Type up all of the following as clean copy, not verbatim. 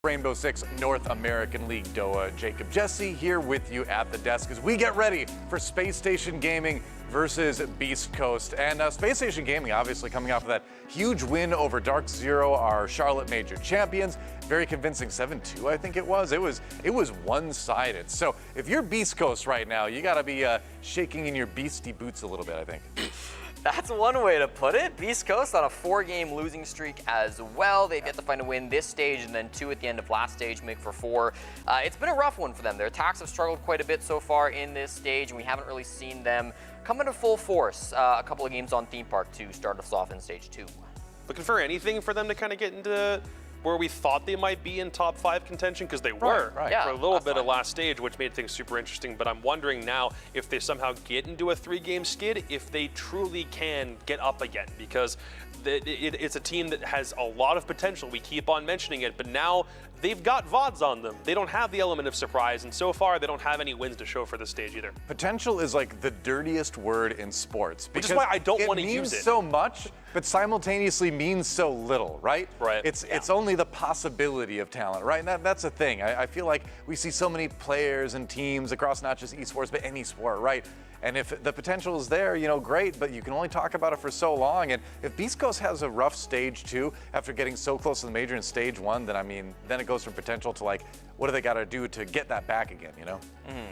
Rainbow Six North American League Doa. Jacob Jesse here with you at the desk as we get ready for Space Station Gaming versus Beast Coast. And Space Station Gaming obviously coming off of that huge win over Dark Zero, our Charlotte Major champions. Very convincing 7-2, I think it was. It was one-sided. So if you're Beast Coast right now, you gotta be shaking in your beastie boots a little bit, I think. That's one way to put it. Beast Coast on a 4-game losing streak as well. They've yet to find a win this stage and then 2 at the end of last stage, make for 4. It's been a rough one for them. Their attacks have struggled quite a bit so far in this stage, and we haven't really seen them come into full force. A couple of games on Theme Park to start us off in stage 2. Looking for anything for them to kind of get into where we thought they might be in top 5 contention, because they were for a little bit of last stage, which made things super interesting. But I'm wondering now if they somehow get into a 3-game skid, if they truly can get up again, because it's a team that has a lot of potential. We keep on mentioning it, but now they've got VODs on them. They don't have the element of surprise, and so far they don't have any wins to show for this stage either. Potential is like the dirtiest word in sports. Which is why I don't want to use it. It means so much, but simultaneously means so little, right? Right. It's only the possibility of talent, right? And that's a thing. I feel like we see so many players and teams across not just esports, but any sport, right? And if the potential is there, you know, great, but you can only talk about it for so long. And if Beast Coast has a rough stage 2 after getting so close to the major in stage 1, then I mean, then it goes from potential to like, what do they got to do to get that back again, you know?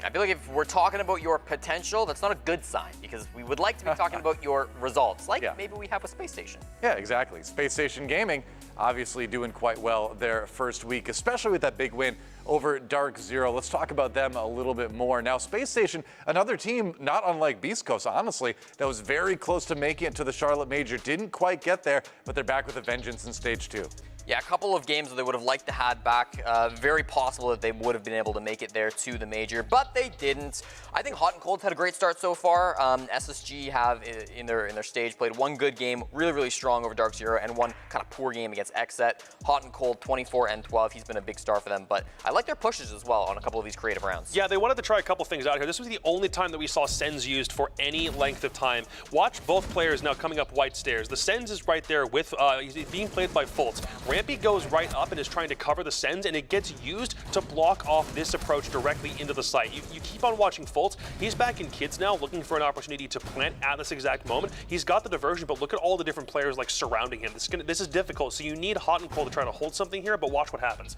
I feel like if we're talking about your potential, that's not a good sign, because we would like to be talking about your results, like maybe we have a Space Station. Yeah, exactly. Space Station Gaming obviously doing quite well their first week, especially with that big win over Dark Zero. Let's talk about them a little bit more. Now, Space Station, another team not unlike Beast Coast, honestly, that was very close to making it to the Charlotte Major. Didn't quite get there, but they're back with a vengeance in stage 2. Yeah, a couple of games that they would have liked to have back. Very possible that they would have been able to make it there to the major, but they didn't. I think Hot and Cold's had a great start so far. SSG have in their stage played one good game, really strong over Dark Zero, and one kind of poor game against Xset. Hot and Cold 24-12. He's been a big star for them, but I like their pushes as well on a couple of these creative rounds. Yeah, they wanted to try a couple things out here. This was the only time that we saw Sens used for any length of time. Watch both players now coming up white stairs. The Sens is right there with he's being played by Fultz. Rampy goes right up and is trying to cover the Sens, and it gets used to block off this approach directly into the site. You keep on watching Fultz. He's back in Kids now, looking for an opportunity to plant at this exact moment. He's got the diversion, but look at all the different players like surrounding him. This is difficult, so you need Hot and Cold to try to hold something here, but watch what happens.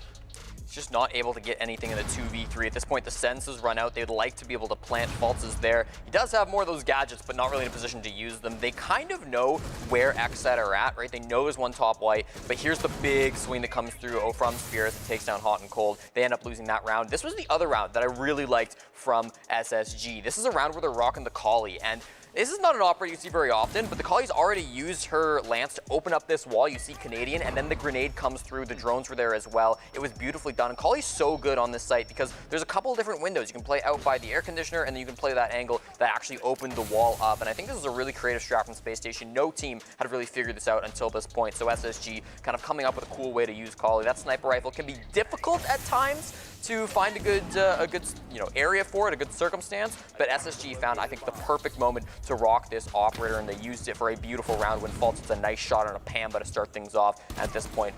He's just not able to get anything in the 2v3. At this point, the Sens has run out. They'd like to be able to plant. Fultz is there. He does have more of those gadgets, but not really in a position to use them. They kind of know where Xset are at, right? They know there's one top white, but here's the big swing that comes through. From Spirits that takes down Hot and Cold. They end up losing that round. This was the other round that I really liked from SSG. This is a round where they're rocking the Collie, and this is not an operator you see very often, but the Collie's already used her lance to open up this wall. You see Canadian, and then the grenade comes through. The drones were there as well. It was beautifully done. And Collie's so good on this site because there's a couple of different windows. You can play out by the air conditioner, and then you can play that angle that actually opened the wall up. And I think this is a really creative strat from Space Station. No team had really figured this out until this point. So SSG kind of coming up with a cool way to use Collie. That sniper rifle can be difficult at times to find a good area for it, a good circumstance, but SSG found, I think, the perfect moment to rock this operator, and they used it for a beautiful round when Fultz hits a nice shot on a Pamba to start things off. At this point,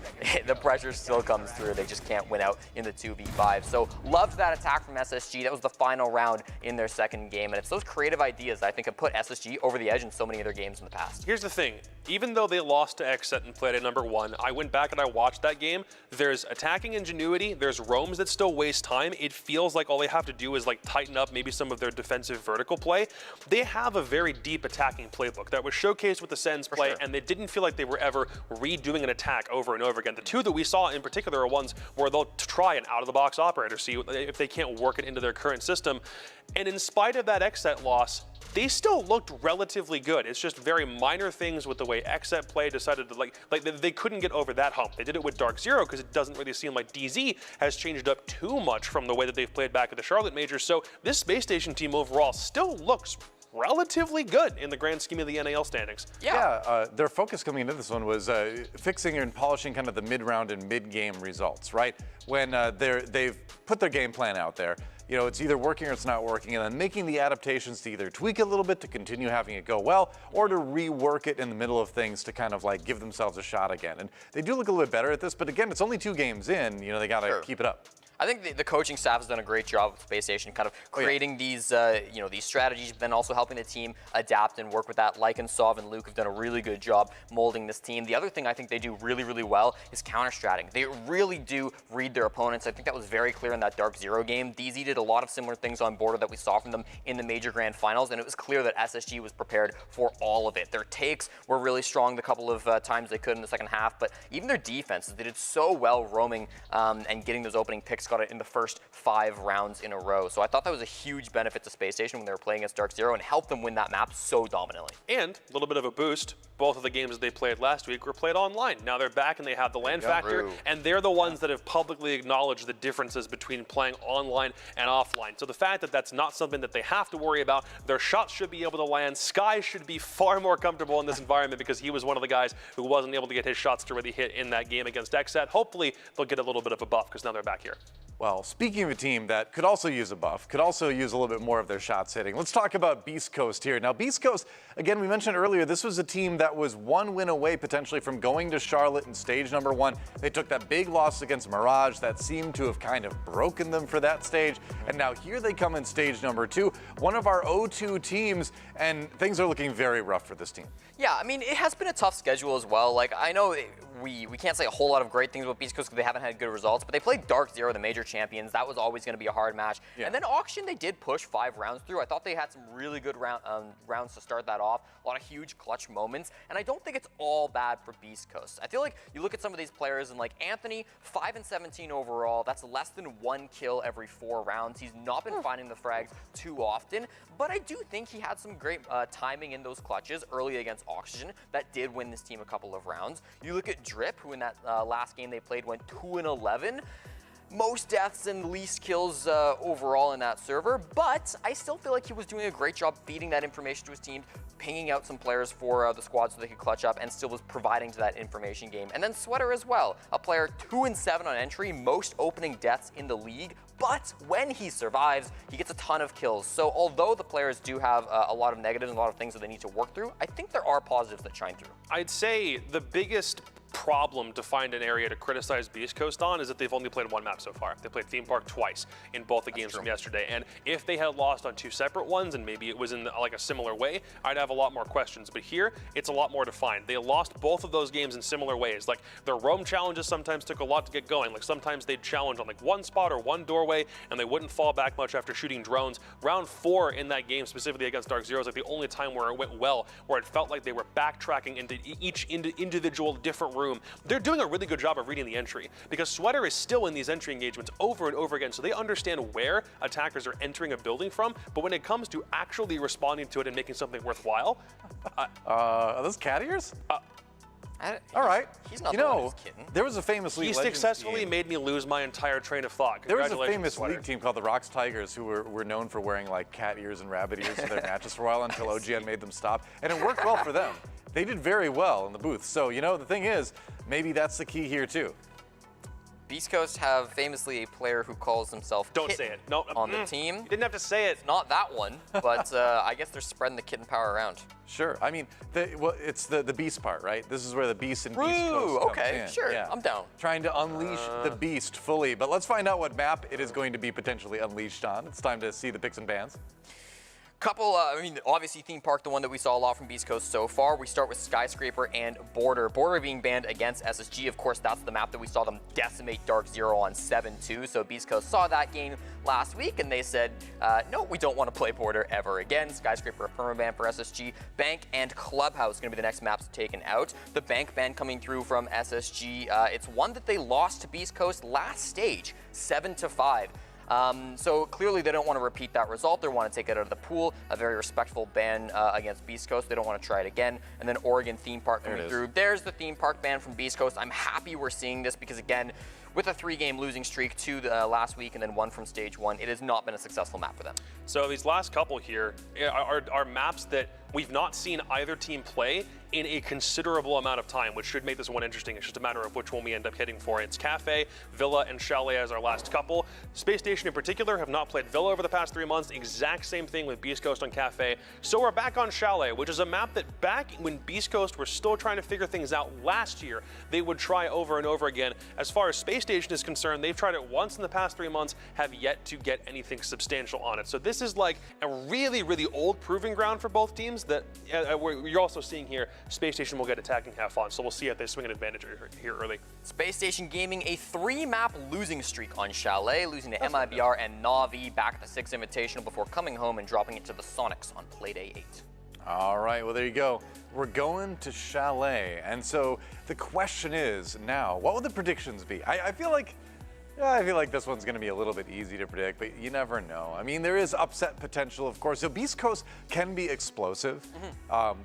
the pressure still comes through. They just can't win out in the 2v5. So loved that attack from SSG. That was the final round in their second game, and it's those creative ideas that I think have put SSG over the edge in so many of their games in the past. Here's the thing. Even though they lost to Xset and played at number 1, I went back and I watched that game. There's attacking ingenuity. There's roams that still waste time. It feels like all they have to do is like tighten up maybe some of their defensive vertical play. They have a very deep attacking playbook that was showcased with the Sens play, and they didn't feel like they were ever redoing an attack over and over again. The two that we saw in particular are ones where they'll try an out-of-the-box operator, see if they can't work it into their current system. And in spite of that Xset loss, they still looked relatively good. It's just very minor things with the way Xset play decided to they couldn't get over that hump. They did it with Dark Zero because it doesn't really seem like DZ has changed up too much from the way that they've played back at the Charlotte Major. So this Space Station team overall still looks relatively good in the grand scheme of the NAL standings. Yeah, their focus coming into this one was fixing and polishing kind of the mid-round and mid-game results, right? When they've put their game plan out there, you know, it's either working or it's not working, and then making the adaptations to either tweak it a little bit to continue having it go well, or to rework it in the middle of things to kind of like give themselves a shot again. And they do look a little bit better at this, but again, it's only 2 games in, you know, they gotta keep it up. I think the coaching staff has done a great job with Spacestation, kind of creating these, you know, these strategies, but then also helping the team adapt and work with that. Like and Sov and Luke have done a really good job molding this team. The other thing I think they do really, really well is counter-stratting. They really do read their opponents. I think that was very clear in that Dark Zero game. DZ did a lot of similar things on border that we saw from them in the major grand finals, and it was clear that SSG was prepared for all of it. Their takes were really strong the couple of times they could in the second half, but even their defenses, they did so well roaming and getting those opening picks. Got it in the first 5 rounds in a row. So I thought that was a huge benefit to Spacestation when they were playing against Dark Zero and helped them win that map so dominantly. And a little bit of a boost. Both of the games that they played last week were played online. Now they're back and they have the LAN factor, and they're the ones that have publicly acknowledged the differences between playing online and offline. So the fact that that's not something that they have to worry about, their shots should be able to land. Sky should be far more comfortable in this environment because he was one of the guys who wasn't able to get his shots to really hit in that game against XSET. Hopefully they'll get a little bit of a buff because now they're back here. Well, speaking of a team that could also use a buff, could also use a little bit more of their shots hitting, let's talk about Beast Coast here. Now, Beast Coast, again, we mentioned earlier, this was a team that was 1 win away potentially from going to Charlotte in stage number 1. They took that big loss against Mirage that seemed to have kind of broken them for that stage. And now here they come in stage number 2, one of our O2 teams, and things are looking very rough for this team. Yeah, I mean, it has been a tough schedule as well. Like, I know we can't say a whole lot of great things about Beast Coast because they haven't had good results, but they played Dark Zero, the major champions. That was always going to be a hard match. Yeah. And then Auction, they did push 5 rounds through. I thought they had some really good rounds to start that off. A lot of huge clutch moments. And I don't think it's all bad for Beast Coast. I feel like you look at some of these players and like Anthony, 5 and 17 overall. That's less than 1 kill every 4 rounds. He's not been finding the frags too often, but I do think he had some great timing in those clutches early against Oxygen that did win this team a couple of rounds. You look at Drip, who in that last game they played went 2 and 11. Most deaths and least kills overall in that server, but I still feel like he was doing a great job feeding that information to his team, pinging out some players for the squad so they could clutch up, and still was providing to that information game. And then Sweater as well, a player 2 and 7 on entry, most opening deaths in the league, but when he survives, he gets a ton of kills. So although the players do have a lot of negatives and a lot of things that they need to work through, I think there are positives that shine through. I'd say the biggest problem to find an area to criticize Beast Coast on is that they've only played 1 map so far. They played Theme Park twice in both the games from yesterday, and if they had lost on 2 separate ones and maybe it was in like a similar way, I'd have a lot more questions. But here, it's a lot more defined. They lost both of those games in similar ways. Like their roam challenges sometimes took a lot to get going. Like sometimes they'd challenge on like 1 spot or 1 doorway, and they wouldn't fall back much after shooting drones. Round 4 in that game, specifically against Dark Zero, is like the only time where it went well, where it felt like they were backtracking into each individual different room. They're doing a really good job of reading the entry because Sweater is still in these entry engagements over and over again, so they understand where attackers are entering a building from, but when it comes to actually responding to it and making something worthwhile... are those cat ears? All right. He's not you the know, one who's kidding. There was a famous League He Legends successfully team. made me lose my entire train of thought. There was a Congratulations, famous Sweater. League team called the Rocks Tigers who were known for wearing like cat ears and rabbit ears in their matches for a while until OGN made them stop, and it worked well for them. They did very well in the booth. So, you know, the thing is, maybe that's the key here too. Beast Coast have famously a player who calls himself Don't Kitten say it. No, on the team. You didn't have to say it. It's not that one, but I guess they're spreading the kitten power around. Sure. I mean, it's the beast part, right? This is where the beast and Beast Coast comes okay, in. sure, Yeah. I'm down. Trying to unleash the beast fully. But let's find out what map it is going to be potentially unleashed on. It's time to see the picks and bans. I mean, obviously Theme Park, the one that we saw a lot from Beast Coast so far. We start with Skyscraper and Border. Border being banned against SSG. Of course, that's the map that we saw them decimate Dark Zero on 7-2. So Beast Coast saw that game last week and they said, no, we don't want to play Border ever again. Skyscraper a permaban for SSG. Bank and Clubhouse going to be the next maps taken out. The Bank ban coming through from SSG. It's one that they lost to Beast Coast last stage, 7-5. So clearly they don't want to repeat that result. They want to take it out of the pool. A very respectful ban against Beast Coast. They don't want to try it again. And then Oregon Theme Park coming through. There's the Theme Park ban from Beast Coast. I'm happy we're seeing this because, again, with a 3-game losing streak to the last week and then 1 from stage 1, it has not been a successful map for them. So these last couple here are maps that we've not seen either team play in a considerable amount of time, which should make this one interesting. It's just a matter of which one we end up hitting for. It's Cafe, Villa, and Chalet as our last couple. Space Station in particular have not played Villa over the past 3 months. Exact same thing with Beast Coast on Cafe. So we're back on Chalet, which is a map that back when Beast Coast were still trying to figure things out last year, they would try over and over again. As far as Space Station is concerned, they've tried it once in the past 3 months, have yet to get anything substantial on it. So this is like a really, really old proving ground for both teams that you're also seeing here. Space Station will get attacking half on, so we'll see if they swing an advantage here early. Space Station Gaming a 3-map losing streak on Chalet, losing to MIBR and Na'Vi back at the 6th Invitational before coming home and dropping it to the Sonics on Playday 8. All right, well, there you go. We're going to Chalet. And so the question is now, what would the predictions be? I feel like this one's going to be a little bit easy to predict, but you never know. I mean, there is upset potential, of course. So Beast Coast can be explosive.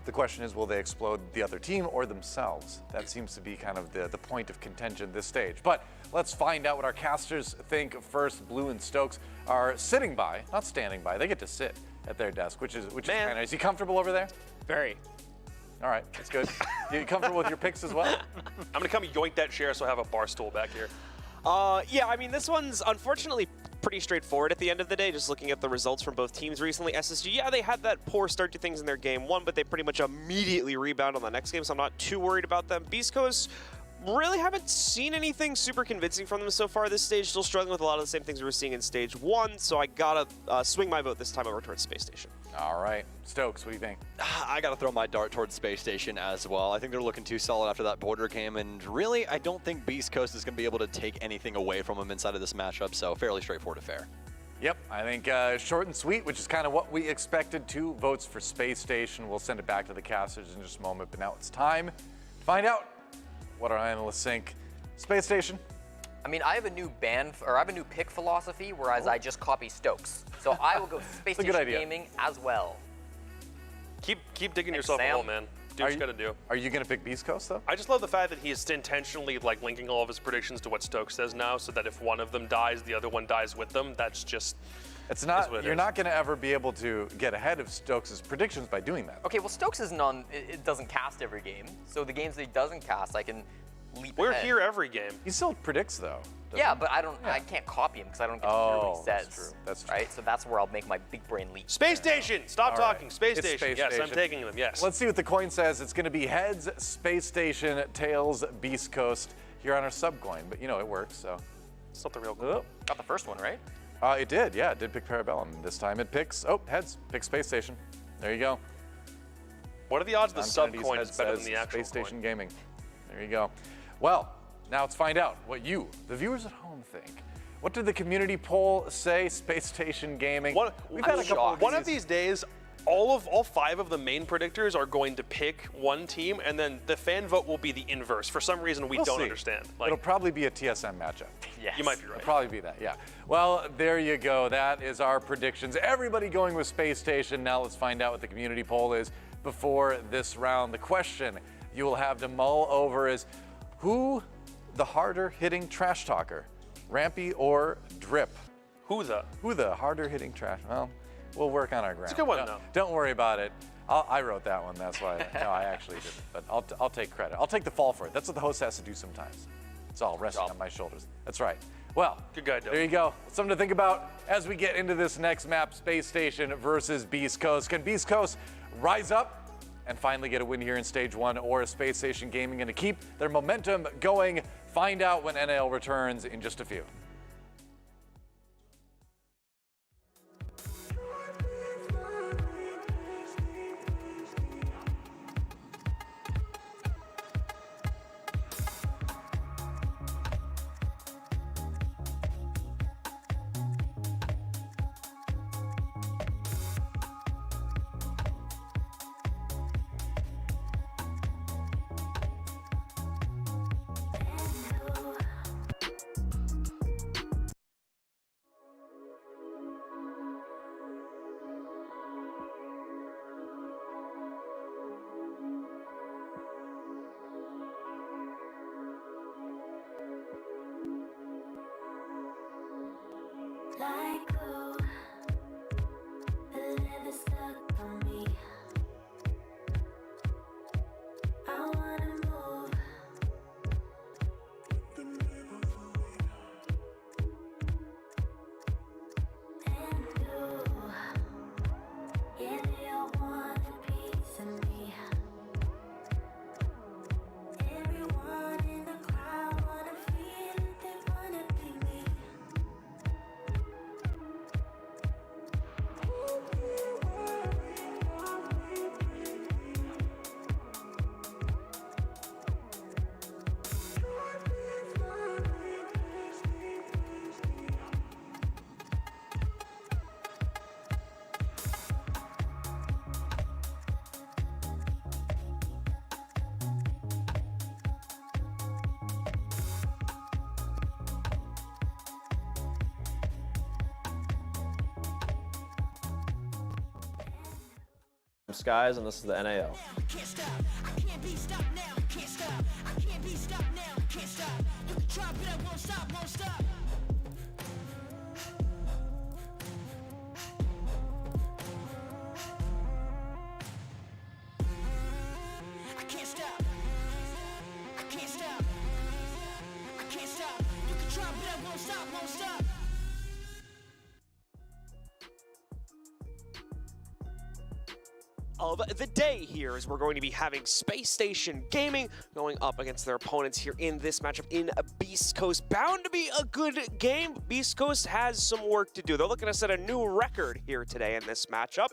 The question is, will they explode the other team or themselves? That seems to be kind of the point of contention this stage. But let's find out what our casters think first. Blue and Stokes are sitting by, not standing by. They get to sit at their desk, which is kind of nice. You comfortable over there? Very. All right, that's good. You comfortable with your picks as well? I'm going to come yoink that chair so I have a bar stool back here. Yeah, I mean, this one's unfortunately pretty straightforward at the end of the day, just looking at the results from both teams recently. SSG, yeah, they had that poor start to things in their game 1, but they pretty much immediately rebound on the next game, so I'm not too worried about them. Beast Coast, really haven't seen anything super convincing from them so far this stage, still struggling with a lot of the same things we were seeing in stage 1, so I gotta swing my vote this time over towards Space Station. All right, Stokes, what do you think? I got to throw my dart towards Space Station as well. I think they're looking too solid after that border game, and really, I don't think Beast Coast is going to be able to take anything away from them inside of this matchup, so fairly straightforward affair. Yep, I think short and sweet, which is kind of what we expected. 2 votes for Space Station. We'll send it back to the casters in just a moment, but now it's time to find out what our analysts think. Space Station? I mean, I have a new pick philosophy, whereas I just copy Stokes. So I will go Space Station Gaming as well. Keep digging yourself a hole, man. Do what you gotta do. Are you gonna pick Beast Coast though? I just love the fact that he is intentionally like linking all of his predictions to what Stokes says now, so that if one of them dies, the other one dies with them. That's just. It's not. You're not gonna ever be able to get ahead of Stokes' predictions by doing that. Okay, well, Stokes isn't on. It doesn't cast every game, so the games that he doesn't cast, I can leap We're ahead. here every game. He still predicts though. Yeah, but I don't. Yeah. I can't copy him because I don't get to hear what he says. That's true. That's true. Right, so that's where I'll make my big brain leap. Space Station! Stop talking. Right. Space It's Station. Space Yes, Station. I'm taking them. Yes. Let's see what the coin says. It's going to be heads, Space Station, tails, Beast Coast here on our sub coin. But you know, it works, so. It's not the real coin. Got the first one right. It did, yeah. It did pick Parabellum. This time it picks, heads. Pick Space Station. There you go. What are the odds the sub Kennedy's coin head is better than says the actual Space Station coin? Gaming. There you go. Well, now let's find out what you, the viewers at home, think. What did the community poll say? Space Station Gaming. We've had a couple. One of these days, all 5 of the main predictors are going to pick one team, and then the fan vote will be the inverse. For some reason, we don't understand. It'll probably be a TSM matchup. Yes. You might be right. It'll probably be that, yeah. Well, there you go. That is our predictions. Everybody going with Space Station. Now let's find out what the community poll is before this round. The question you will have to mull over is, who the harder hitting trash talker? Rampy or Drip? Who the harder hitting trash? Well, we'll work on our ground. It's a good one, though. Don't worry about it. I wrote that one, that's why. No, I actually didn't, but I'll take credit. I'll take the fall for it. That's what the host has to do sometimes. It's all resting on my shoulders. That's right. Well, good guy, Doe. There you go. Something to think about as we get into this next map, Space Station versus Beast Coast. Can Beast Coast rise up and finally get a win here in stage 1, or is Space Station Gaming going to keep their momentum going? Find out when NAL returns in just a few. Skies, and this is the NAL. Can't stop, I can't be stopped now. Can't stop, I can't be stopped now. Can't stop. You can try, but I won't stop, won't stop. I can't stop. I can't stop. I can't stop. You can try, but I won't stop, won't stop. Of the day here is we're going to be having Space Station Gaming going up against their opponents here in this matchup in Beast Coast. Bound to be a good game. Beast Coast has some work to do. They're looking to set a new record here today in this matchup.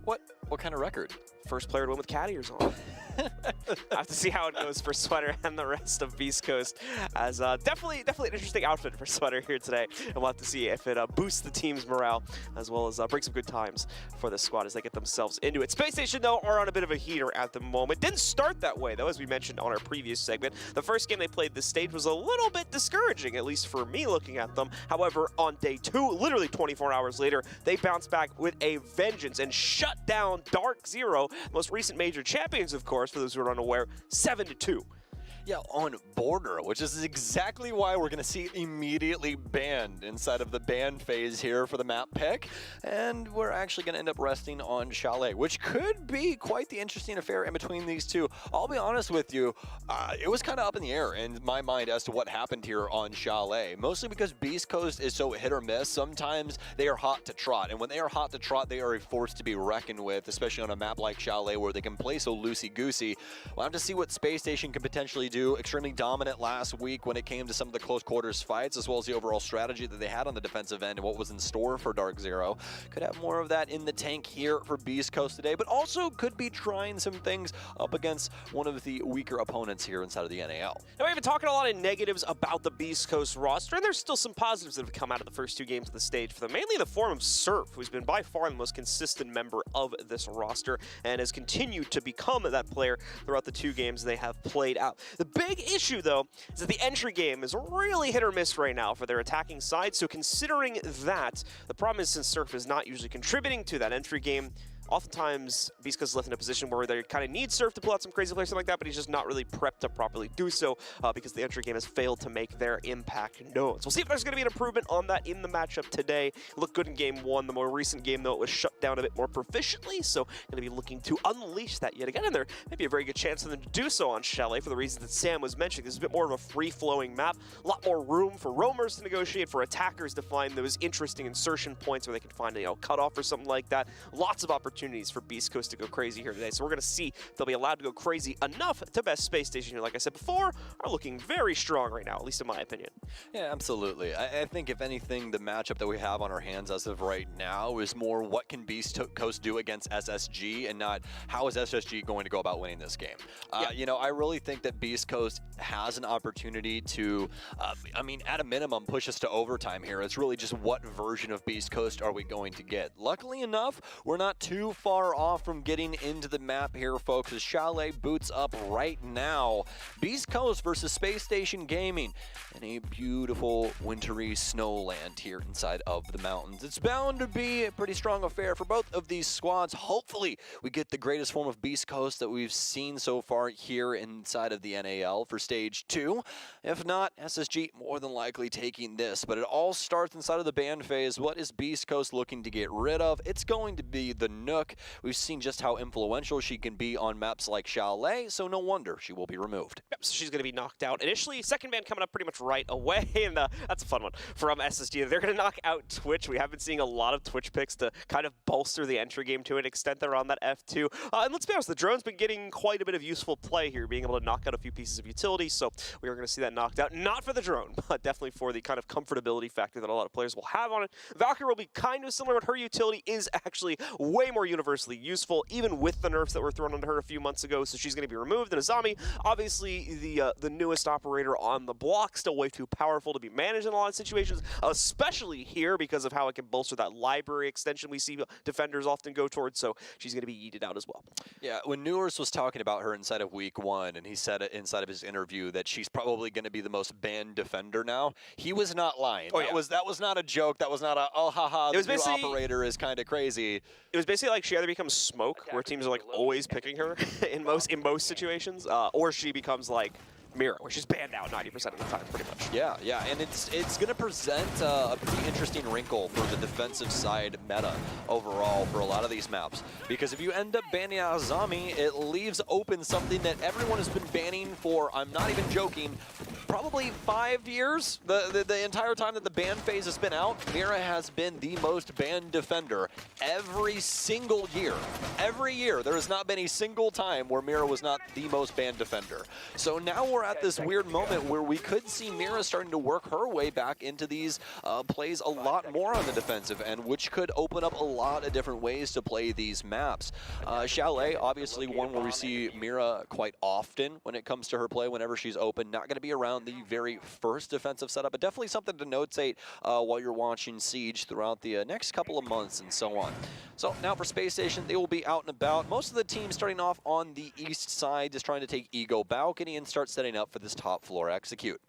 What kind of record? First player to win with cat ears on. I have to see how it goes for Sweater and the rest of Beast Coast, as definitely an interesting outfit for Sweater here today, and we'll have to see if it boosts the team's morale as well as bring some good times for the squad as they get themselves into it. Space Station, though, are on a bit of a heater at the moment. Didn't start that way, though, as we mentioned on our previous segment. The first game they played this stage was a little bit discouraging, at least for me looking at them. However, on day 2, literally 24 hours later, they bounced back with a vengeance and shut down Dark Zero, most recent major champions, of course, for those who are unaware, 7-2. Yeah, on Border, which is exactly why we're going to see it immediately banned inside of the ban phase here for the map pick. And we're actually going to end up resting on Chalet, which could be quite the interesting affair in between these two. I'll be honest with you, it was kind of up in the air in my mind as to what happened here on Chalet, mostly because Beast Coast is so hit or miss. Sometimes they are hot to trot, and when they are hot to trot, they are a force to be reckoned with, especially on a map like Chalet where they can play so loosey-goosey. We'll have to see what Space Station can potentially do. Extremely dominant last week when it came to some of the close quarters fights, as well as the overall strategy that they had on the defensive end and what was in store for Dark Zero. Could have more of that in the tank here for Beast Coast today, but also could be trying some things up against one of the weaker opponents here inside of the NAL. Now, we've been talking a lot of negatives about the Beast Coast roster, and there's still some positives that have come out of the first 2 games of the stage for them, mainly in the form of Surf, who's been by far the most consistent member of this roster and has continued to become that player throughout the 2 games they have played out. The big issue, though, is that the entry game is really hit or miss right now for their attacking side, so considering that, the problem is since Surf is not usually contributing to that entry game, oftentimes Beast Coast is left in a position where they kind of need Surf to pull out some crazy plays, something like that, but he's just not really prepped to properly do so because the entry game has failed to make their impact known. So we'll see if there's going to be an improvement on that in the matchup today. It looked good in game 1. The more recent game, though, it was shut down a bit more proficiently, so going to be looking to unleash that yet again, and there may be a very good chance for them to do so on Chalet for the reasons that Sam was mentioning. This is a bit more of a free-flowing map, a lot more room for roamers to negotiate, for attackers to find those interesting insertion points where they can find a cutoff or something like that. Lots of opportunities for Beast Coast to go crazy here today. So we're going to see if they'll be allowed to go crazy enough to best Space Station here, like I said before, are looking very strong right now, at least in my opinion. Yeah, absolutely. I think if anything, the matchup that we have on our hands as of right now is more what can Beast Coast do against SSG and not how is SSG going to go about winning this game. You know, I really think that Beast Coast has an opportunity to, I mean, at a minimum, push us to overtime here. It's really just what version of Beast Coast are we going to get. Luckily enough, we're not too far off from getting into the map here, folks, as Chalet boots up right now. Beast Coast versus Space Station Gaming in a beautiful wintry snowland here inside of the mountains. It's bound to be a pretty strong affair for both of these squads. Hopefully, we get the greatest form of Beast Coast that we've seen so far here inside of the NAL for Stage 2. If not, SSG more than likely taking this, but it all starts inside of the ban phase. What is Beast Coast looking to get rid of? It's going to be the Nook. We've seen just how influential she can be on maps like Chalet, so no wonder she will be removed. Yep, so she's going to be knocked out initially. Second ban coming up pretty much right away, and that's a fun one from SSG. They're going to knock out Twitch. We have been seeing a lot of Twitch picks to kind of bolster the entry game to an extent. They're on that F2. And let's be honest, the drone's been getting quite a bit of useful play here, being able to knock out a few pieces of utility, so we are going to see that knocked out. Not for the drone, but definitely for the kind of comfortability factor that a lot of players will have on it. Valkyrie will be kind of similar, but her utility is actually way more universally useful, even with the nerfs that were thrown onto her a few months ago, so she's going to be removed. And Azami, obviously the newest operator on the block, still way too powerful to be managed in a lot of situations, especially here because of how it can bolster that library extension we see defenders often go towards, so she's going to be yeeted out as well. Yeah, when Newers was talking about her inside of week 1, and he said it inside of his interview that she's probably going to be the most banned defender now, he was not lying. Oh, that was not a joke. That was not a, oh, haha, it was the new operator is kind of crazy. It was basically like she either becomes Smoke, where teams are like always picking her in most situations, or she becomes like Mira, where she's banned out 90% of the time, pretty much. Yeah, and it's going to present a pretty interesting wrinkle for the defensive side meta overall for a lot of these maps. Because if you end up banning Azami, it leaves open something that everyone has been banning for, I'm not even joking, probably 5 years. The entire time that the ban phase has been out, Mira has been the most banned defender every single year. Every year, there has not been a single time where Mira was not the most banned defender. So now we're at this weird moment where we could see Mira starting to work her way back into these plays a lot more on the defensive end, which could open up a lot of different ways to play these maps. Chalet, obviously one where we see Mira quite often when it comes to her play whenever she's open. Not going to be around the very first defensive setup, but definitely something to notate while you're watching Siege throughout the next couple of months and so on. So now for Space Station, they will be out and about. Most of the teams starting off on the east side, just trying to take Ego Balcony and start setting up for this top floor execute.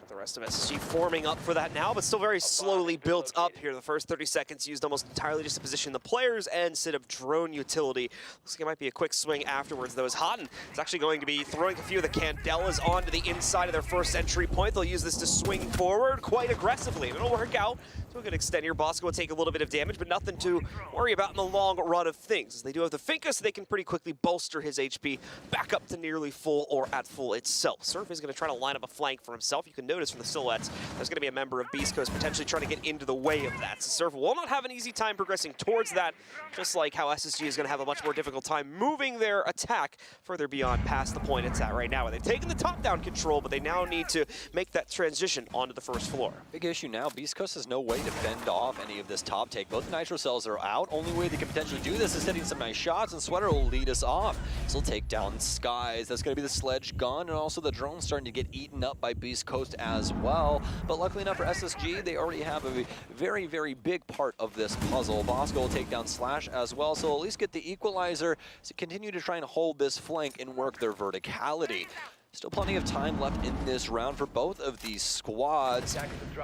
The rest of SSG forming up for that now, but still very slowly built up here. The first 30 seconds used almost entirely just to position the players and set up drone utility. Looks like it might be a quick swing afterwards, though, as Houghton is actually going to be throwing a few of the Candelas onto the inside of their first entry point. They'll use this to swing forward quite aggressively. It'll work out to a good extent here. Bosco will take a little bit of damage, but nothing to worry about in the long run of things. As they do have the Finka, so they can pretty quickly bolster his HP back up to nearly full or at full itself. Surf is going to try to line up a flank for himself. You can notice from the silhouettes, there's going to be a member of Beast Coast potentially trying to get into the way of that. So Surf will not have an easy time progressing towards that, just like how SSG is going to have a much more difficult time moving their attack further beyond past the point it's at right now. They've taken the top-down control, but they now need to make that transition onto the first floor. Big issue now, Beast Coast has no way to fend off any of this top take. Both Nitro cells are out. Only way they can potentially do this is hitting some nice shots, and Sweater will lead us off. So he'll take down Skies. That's going to be the sledge gun, and also the drone starting to get eaten up by Beast Coast as well. But luckily enough for SSG, they already have a very, very big part of this puzzle. Bosco will take down Slash as well, so at least get the equalizer to continue to try and hold this flank and work their verticality. Still plenty of time left in this round for both of these squads.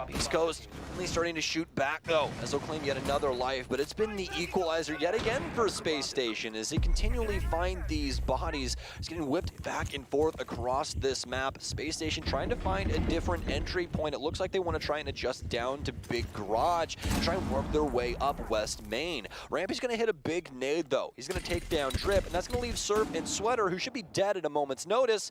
Beast Coast only starting to shoot back though, as they'll claim yet another life, but it's been the equalizer yet again for Space Station as they continually find these bodies. It's getting whipped back and forth across this map. Space Station trying to find a different entry point. It looks like they want to try and adjust down to Big Garage and try and work their way up West Main. Rampy's going to hit a big nade though. He's going to take down Drip, and that's going to leave Surf and Sweater, who should be dead at a moment's notice,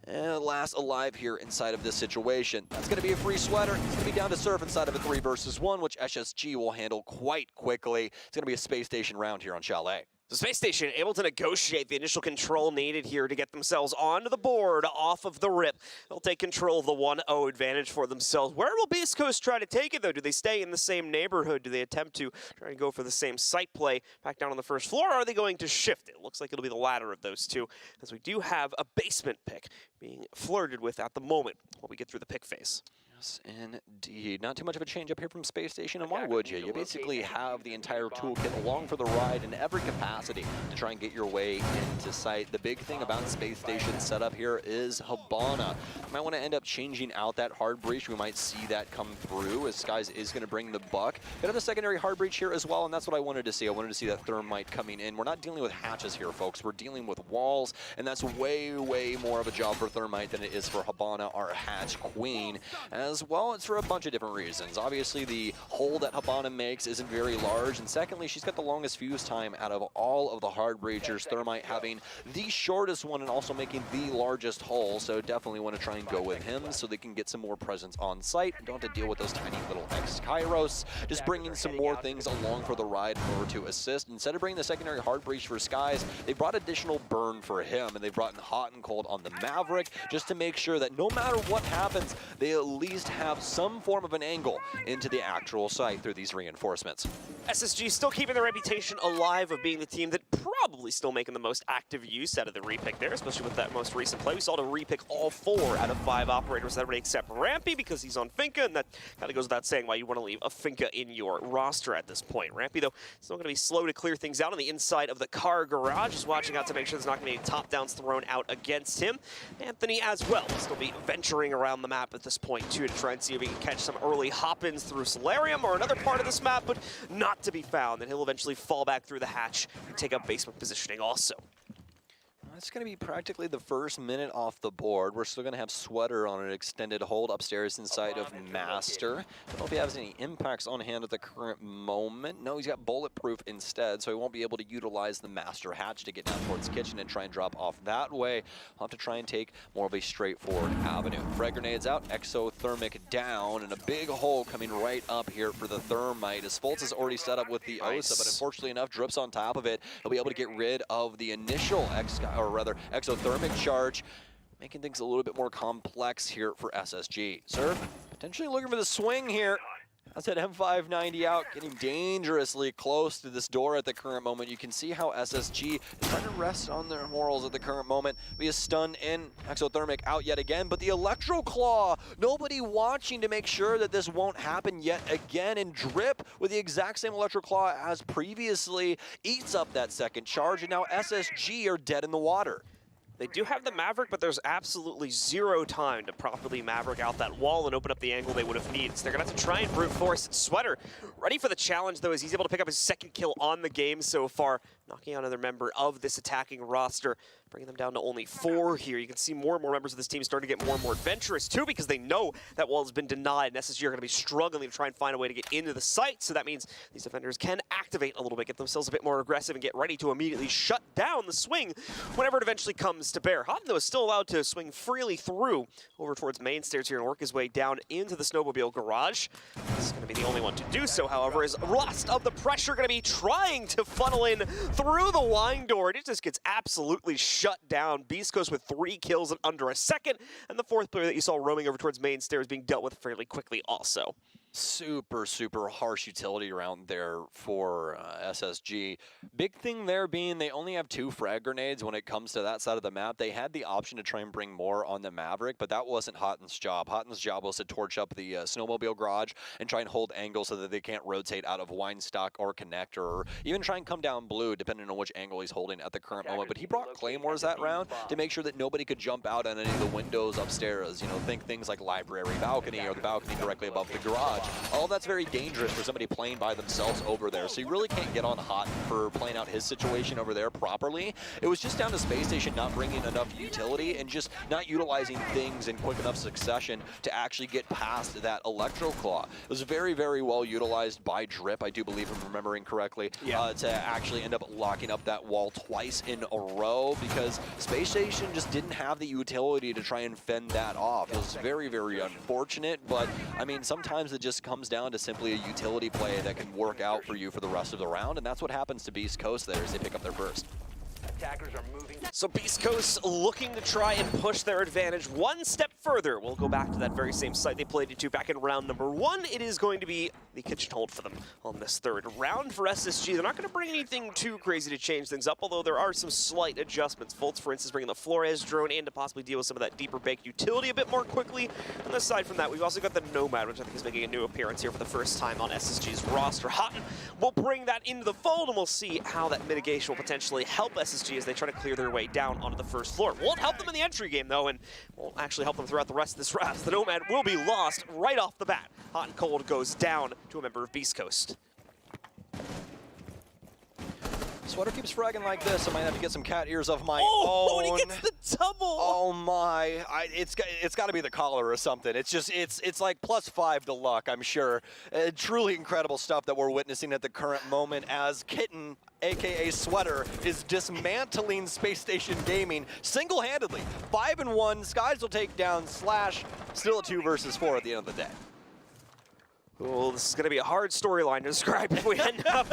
last alive here inside of this situation. That's going to be a free Sweater. It's going to be down to Surf inside of a 3 versus 1, which SSG will handle quite quickly. It's going to be a Space Station round here on Chalet. So Space Station able to negotiate the initial control needed here to get themselves onto the board off of the rip. They'll take control of the 1-0 advantage for themselves. Where will Beast Coast try to take it, though? Do they stay in the same neighborhood? Do they attempt to try and go for the same site play back down on the first floor, or are they going to shift? It looks like it'll be the latter of those two, as we do have a basement pick being flirted with at the moment while we get through the pick phase. Yes, indeed. Not too much of a change up here from Space Station, and why would you? You basically have the entire toolkit along for the ride in every capacity to try and get your way into sight. The big thing about Space Station's setup here is Hibana. You might want to end up changing out that hard breach. We might see that come through as Skies is going to bring the buck. Got the secondary hard breach here as well, and that's what I wanted to see. I wanted to see that thermite coming in. We're not dealing with hatches here, folks. We're dealing with walls, and that's way, way more of a job for thermite than it is for Hibana, our hatch queen. As well, it's for a bunch of different reasons. Obviously, the hole that Hibana makes isn't very large, and secondly, she's got the longest fuse time out of all of the hard breachers. Thermite having the shortest one and also making the largest hole, so definitely want to try and go with him so they can get some more presence on site and don't have to deal with those tiny little X-Kairos. Just bringing some more things along for the ride in order to assist. Instead of bringing the secondary hard breach for Skies, they brought additional burn for him, and they brought in hot and cold on the Maverick just to make sure that no matter what happens, they at least have some form of an angle into the actual site through these reinforcements. SSG still keeping their reputation alive of being the team that probably still making the most active use out of the repick there, especially with that most recent play. We saw to repick all 4 out of 5 operators that would except Rampy because he's on Finka, and that kind of goes without saying why you want to leave a Finka in your roster at this point. Rampy, though, still going to be slow to clear things out on the inside of the car garage, just watching out to make sure there's not going to be any top-downs thrown out against him. Anthony as well will still be venturing around the map at this point, too. to try and see if he can catch some early hop-ins through Solarium or another part of this map, but not to be found. And he'll eventually fall back through the hatch and take up basement positioning also. It's going to be practically the first minute off the board. We're still going to have Sweater on an extended hold upstairs inside of Master. I don't know if he has any impacts on hand at the current moment. No, he's got Bulletproof instead, so he won't be able to utilize the Master hatch to get down towards Kitchen and try and drop off that way. I'll have to try and take more of a straightforward avenue. Frag grenades out, Exothermic down, and a big hole coming right up here for the Thermite. As Fultz is already set up with the Osa, but unfortunately enough, Drips on top of it. He'll be able to get rid of the initial exothermic charge, making things a little bit more complex here for SSG. Serve potentially looking for the swing here. That's that M590 out, getting dangerously close to this door at the current moment. You can see how SSG is trying to rest on their morals at the current moment. Be a stun in, Exothermic out yet again, but the Electro Claw, nobody watching to make sure that this won't happen yet again. And Drip, with the exact same Electro Claw as previously, eats up that second charge, and now SSG are dead in the water. They do have the Maverick, but there's absolutely zero time to properly Maverick out that wall and open up the angle they would have needed. So they're going to have to try and brute force it. Sweater ready for the challenge, though, as he's able to pick up his second kill on the game so far, knocking out another member of this attacking roster, bringing them down to only 4 here. You can see more and more members of this team starting to get more and more adventurous, too, because they know that wall has been denied, and SSG are going to be struggling to try and find a way to get into the site. So that means these defenders can activate a little bit, get themselves a bit more aggressive, and get ready to immediately shut down the swing whenever it eventually comes to bear. Houghton, though, is still allowed to swing freely through over towards main stairs here and work his way down into the snowmobile garage. This is going to be the only one to do so, however, as rest of the pressure going to be trying to funnel in through the wine door. It just gets absolutely shut down. Beast Coast with 3 kills in under a second, and the 4th player that you saw roaming over towards main stairs being dealt with fairly quickly also. Super harsh utility around there for SSG. Big thing there being they only have 2 frag grenades when it comes to that side of the map. They had the option to try and bring more on the Maverick, but that wasn't Houghton's job. Houghton's job was to torch up the snowmobile garage and try and hold angles so that they can't rotate out of Winestock or Connector, or even try and come down blue depending on which angle he's holding at the current moment. But he brought Claymores that round to make sure that nobody could jump out on any of the windows upstairs. You know, think things like library balcony or the balcony directly above the garage. All that's very dangerous for somebody playing by themselves over there, so you really can't get on Houghton for playing out his situation over there properly. It was just down to Spacestation not bringing enough utility and just not utilizing things in quick enough succession to actually get past that Electro Claw. It was very well utilized by Drip, I do believe, if I'm remembering correctly, to actually end up locking up that wall twice in a row, because Spacestation just didn't have the utility to try and fend that off. It was very unfortunate, but I mean, sometimes it just comes down to simply a utility play that can work out for you for the rest of the round, and that's what happens to Beast Coast there as they pick up their first. Attackers are moving. So Beast Coast looking to try and push their advantage one step further. We'll go back to that very same site they played into back in round number 1. It is going to be the kitchen hold for them on this 3rd round for SSG. They're not going to bring anything too crazy to change things up, although there are some slight adjustments. Fultz, for instance, bringing the Flores drone in to possibly deal with some of that deeper baked utility a bit more quickly. And aside from that, we've also got the Nomad, which I think is making a new appearance here for the first time on SSG's roster. Houghton will bring that into the fold, and we'll see how that mitigation will potentially help SSG as they try to clear their way down onto the first floor. Won't help them in the entry game, though, and won't actually help them throughout the rest of this round. The Nomad will be lost right off the bat. Hot and Cold goes down to a member of Beast Coast. Sweater keeps fragging like this. I might have to get some cat ears of my own. own. And he gets the double. Oh my! It's got to be the collar or something. It's just it's like +5 to luck, I'm sure. Truly incredible stuff that we're witnessing at the current moment as Kitten, aka Sweater, is dismantling Space Station Gaming single-handedly. 5-1. Skies will take down Slash. Still a 2 versus 4 at the end of the day. Well, this is going to be a hard storyline to describe if we end up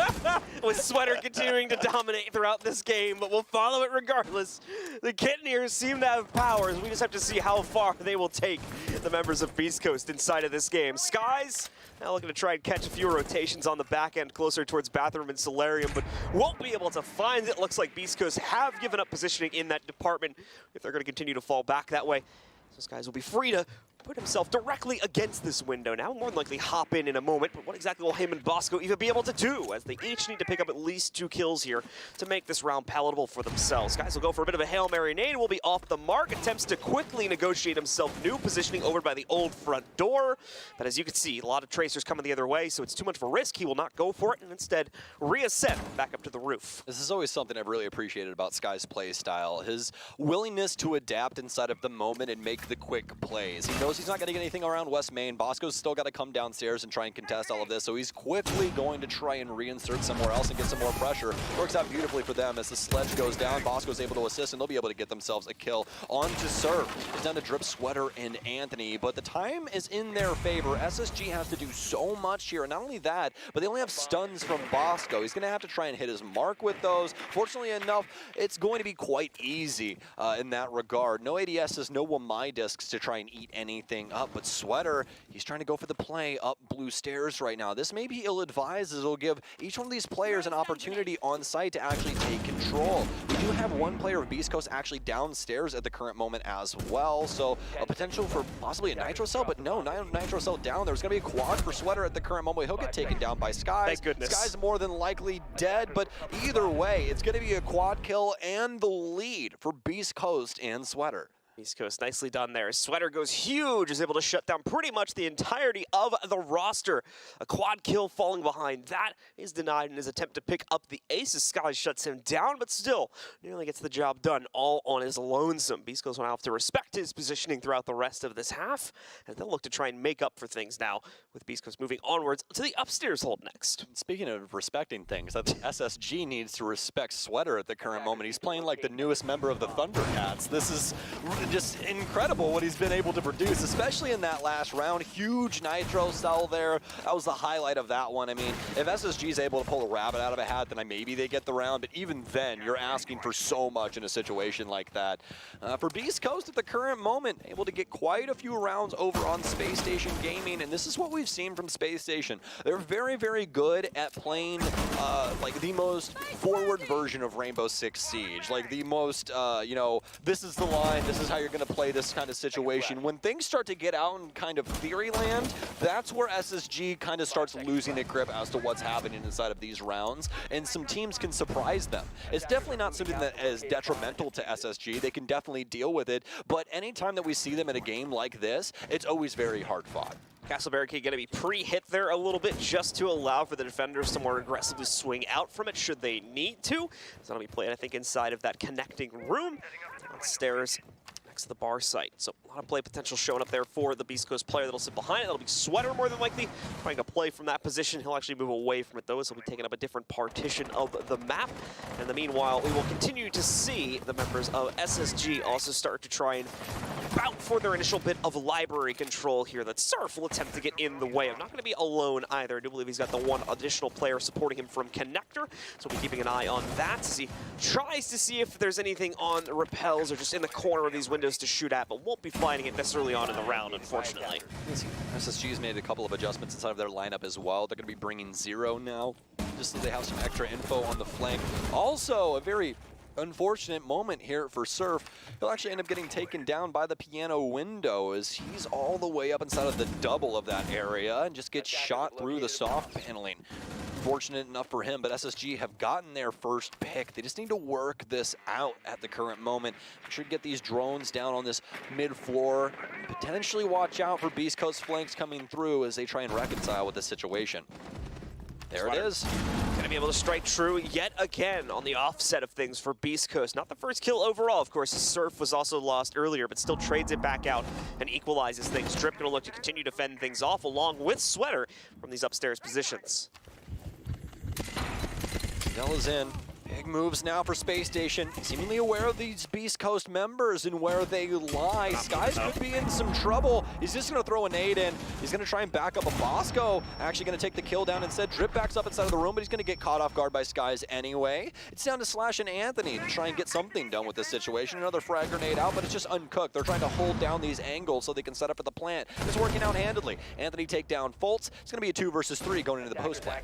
with Sweater continuing to dominate throughout this game, but we'll follow it regardless. The Kitteners seem to have powers. We just have to see how far they will take the members of Beast Coast inside of this game. Skies now looking to try and catch a few rotations on the back end closer towards Bathroom and Solarium, but won't be able to find it. Looks like Beast Coast have given up positioning in that department if they're going to continue to fall back that way. So Skies will be free to put himself directly against this window now. More than likely hop in a moment, but what exactly will him and Bosco even be able to do, as they each need to pick up at least 2 kills here to make this round palatable for themselves. Guys will go for a bit of a Hail Mary nade, will be off the mark, attempts to quickly negotiate himself new positioning over by the old front door. But as you can see, a lot of tracers coming the other way, so it's too much of a risk. He will not go for it and instead reascend back up to the roof. This is always something I've really appreciated about Sky's play style, his willingness to adapt inside of the moment and make the quick plays. He knows he's not getting anything around West Main. Bosco's still got to come downstairs and try and contest all of this, so he's quickly going to try and reinsert somewhere else and get some more pressure. Works out beautifully for them as the sledge goes down. Bosco's able to assist, and they'll be able to get themselves a kill onto Surf. It's down to Drip, Sweater, and Anthony, but the time is in their favor. SSG has to do so much here, and not only that, but they only have stuns from Bosco. He's going to have to try and hit his mark with those. Fortunately enough, it's going to be quite easy in that regard. No ADSs, no Wamai discs to try and eat anything up, but Sweater, he's trying to go for the play up blue stairs right now. This may be ill-advised, as it'll give each one of these players an opportunity on site to actually take control. We do have one player of Beast Coast actually downstairs at the current moment as well, so a potential for possibly a Nitro Cell, but no, Nitro Cell down. There's going to be a quad for Sweater at the current moment. He'll get taken down by Skies. Thank goodness. Skies more than likely dead, but either way, it's going to be a quad kill and the lead for Beast Coast and Sweater. East Coast, nicely done there. Sweater goes huge, is able to shut down pretty much the entirety of the roster. A quad kill falling behind that is denied in his attempt to pick up the ace as Sky shuts him down, but still nearly gets the job done all on his lonesome. Beast Coast will have to respect his positioning throughout the rest of this half, and they'll look to try and make up for things now, with Beast Coast moving onwards to the upstairs hold next. Speaking of respecting things, I think SSG needs to respect Sweater at the current moment. He's playing like the newest member of the Thundercats. This is just incredible what he's been able to produce, especially in that last round. Huge Nitro Cell there. That was the highlight of that one. I mean, if SSG is able to pull a rabbit out of a hat, then maybe they get the round, but even then, you're asking for so much in a situation like that. For Beast Coast at the current moment, able to get quite a few rounds over on Space Station Gaming, and this is what we've seen from Space Station. They're very, very good at playing like the most forward version of Rainbow Six Siege. Like the most, you know, this is the line, this is how you're going to play this kind of situation. When things start to get out in kind of theory land, that's where SSG kind of starts losing a grip as to what's happening inside of these rounds, and some teams can surprise them. It's definitely not something that is detrimental to SSG. They can definitely deal with it, but anytime that we see them in a game like this, it's always very hard fought. Castle Barricade going to be pre-hit there a little bit just to allow for the defenders to more aggressively swing out from it should they need to. So that'll be played, I think, inside of that connecting room on stairs next to the bar site. So a lot of play potential showing up there for the Beast Coast player that'll sit behind it. That'll be Sweater more than likely trying to play from that position. He'll actually move away from it though, so he'll be taking up a different partition of the map. And in the meanwhile, we will continue to see the members of SSG also start to try and bout for their initial bit of library control here that Surf will attempt to get in the way. I'm not going to be alone either. I do believe he's got the one additional player supporting him from Connector, so we'll be keeping an eye on that as he tries to see if there's anything on repels or just in the corner of these windows to shoot at, but won't be finding it this early on in the round, unfortunately. SSG's made a couple of adjustments inside of their lineup as well. They're going to be bringing Zero now, just so they have some extra info on the flank. Also, a very unfortunate moment here for Surf. He'll actually end up getting taken down by the piano window as he's all the way up inside of the double of that area and just gets shot through the soft paneling. Fortunate enough for him, but SSG have gotten their first pick. They just need to work this out at the current moment. Should get these drones down on this mid-floor. Potentially watch out for Beast Coast flanks coming through as they try and reconcile with the situation. There it is. Gonna be able to strike true yet again on the offset of things for Beast Coast. Not the first kill overall, of course. Surf was also lost earlier, but still trades it back out and equalizes things. Drip gonna look to continue to fend things off along with Sweater from these upstairs positions. Della's in. Big moves now for Space Station. Seemingly aware of these Beast Coast members and where they lie. Skies could be in some trouble. He's just going to throw a nade in. He's going to try and back up a Bosco. Actually going to take the kill down instead. Drip backs up inside of the room, but he's going to get caught off guard by Skies anyway. It's down to Slash and Anthony to try and get something done with this situation. Another frag grenade out, but it's just uncooked. They're trying to hold down these angles so they can set up at the plant. It's working out handily. Anthony take down Fultz. It's going to be a 2 versus 3 going into the post play.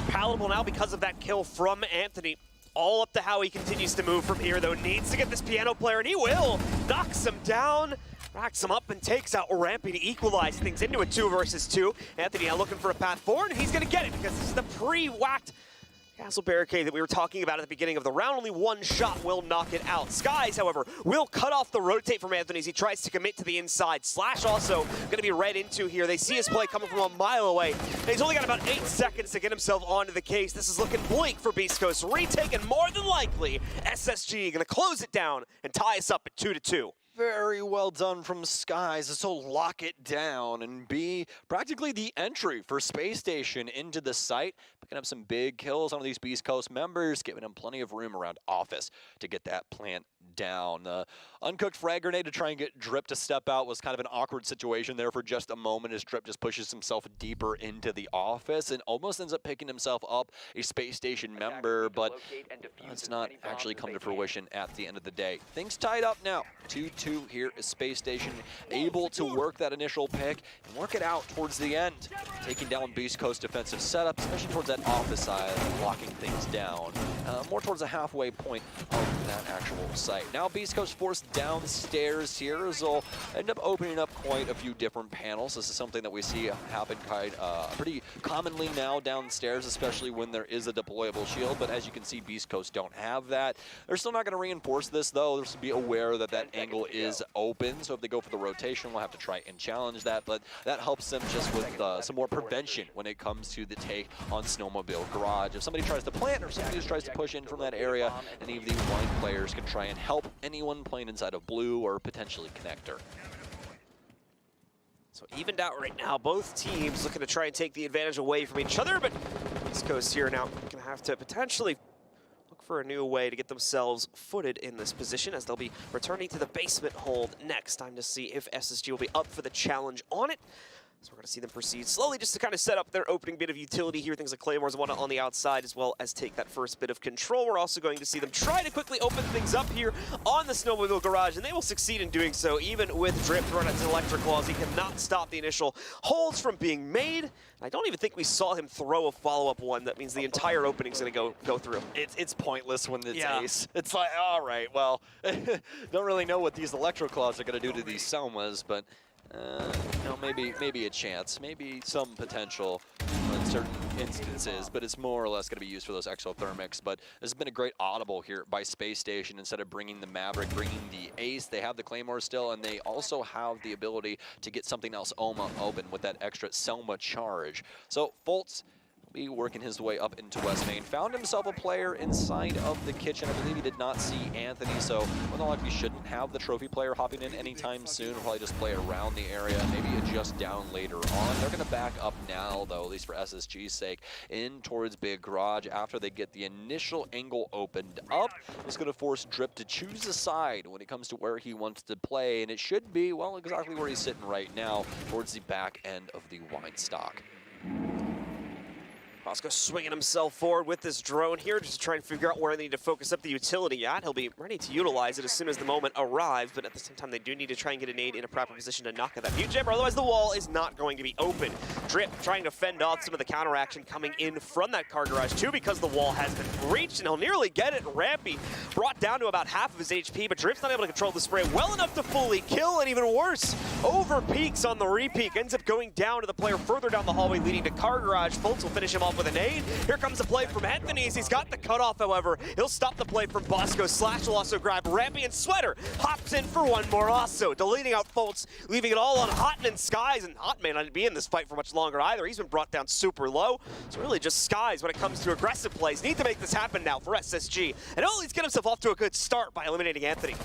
Palatable now because of that kill from Anthony. All up to how he continues to move from here, though. Needs to get this piano player, and he will. Knocks him down. Racks him up and takes out Rampy to equalize things into a 2 versus 2. Anthony now looking for a path forward, and he's going to get it because this is the pre-whacked castle barricade that we were talking about at the beginning of the round. Only one shot will knock it out. Skies, however, will cut off the rotate from Anthony as he tries to commit to the inside. Slash also going to be read into here. They see his play coming from a mile away. And he's only got about 8 seconds to get himself onto the case. This is looking bleak for Beast Coast. Retaken more than likely. SSG going to close it down and tie us up at 2-2. Very well done from Skies. So lock it down and be practically the entry for Space Station into the site. Picking up some big kills on these Beast Coast members, giving them plenty of room around Office to get that plant down. The uncooked frag grenade to try and get Drip to step out was kind of an awkward situation there for just a moment as Drip just pushes himself deeper into the Office and almost ends up picking himself up a Space Station member, but it's not actually come to fruition at the end of the day. Things tied up now. 2-2 here is Space Station able to work that initial pick and work it out towards the end, taking down Beast Coast defensive setup, especially towards that Office side, locking things down, more towards the halfway point of that actual site. Now Beast Coast forced downstairs here, as they'll end up opening up quite a few different panels. This is something that we see happen pretty commonly now downstairs, especially when there is a deployable shield, but as you can see, Beast Coast don't have that. They're still not going to reinforce this, though. They'll just be aware that that angle is open, so if they go for the rotation, we'll have to try and challenge that, but that helps them just with some more prevention when it comes to the take on Snowmobile Garage. If somebody tries to plant or somebody just tries to push in from that area, any of the wine players can try and help anyone playing inside of blue or potentially connector. So evened out right now, both teams looking to try and take the advantage away from each other, but East Coast here now going to have to potentially look for a new way to get themselves footed in this position as they'll be returning to the basement hold next. Time to see if SSG will be up for the challenge on it. So we're going to see them proceed slowly just to kind of set up their opening bit of utility here. Things like Claymore's one on the outside, as well as take that first bit of control. We're also going to see them try to quickly open things up here on the Snowmobile Garage, and they will succeed in doing so, even with Drip throwing out his electric claws. He cannot stop the initial holds from being made. And I don't even think we saw him throw a follow-up one. That means the entire opening's going to go through. It's pointless when it's ace. It's like, all right, well, don't really know what these electro claws are going to do to these Selmas, but you know, maybe a chance, maybe some potential in certain instances, but it's more or less going to be used for those exothermics. But this has been a great audible here by Space Station. Instead of bringing the Maverick, bringing the Ace, they have the Claymore still, and they also have the ability to get something else open with that extra Selma charge. So Fultz be working his way up into West Main. Found himself a player inside of the kitchen. I believe he did not see Anthony, so more than likely shouldn't have the trophy player hopping in anytime soon. We'll probably just play around the area, maybe adjust down later on. They're going to back up now, though, at least for SSG's sake, in towards Big Garage after they get the initial angle opened up. It's going to force Drip to choose a side when it comes to where he wants to play, and it should be, well, exactly where he's sitting right now, towards the back end of the wine stock. Bosco swinging himself forward with this drone here just to try and figure out where they need to focus up the utility at. He'll be ready to utilize it as soon as the moment arrives, but at the same time, they do need to try and get a nade in a proper position to knock at that mute jammer, otherwise the wall is not going to be open. Drip trying to fend off some of the counteraction coming in from that car garage, too, because the wall has been breached, and he'll nearly get it. Rampy brought down to about half of his HP, but Drip's not able to control the spray well enough to fully kill, and even worse, over peaks on the repeak, ends up going down to the player further down the hallway leading to car garage. Fultz will finish him off with a nade. Here comes a play from Anthony as he's got the cutoff, however. He'll stop the play from Bosco. Slash will also grab Rampy, and Sweater hops in for one more also, deleting out Fultz, leaving it all on Hotton and Skies, and Hot may not be in this fight for much longer either. He's been brought down super low. So really just Skies when it comes to aggressive plays. Need to make this happen now for SSG. And he's get himself off to a good start by eliminating Anthony.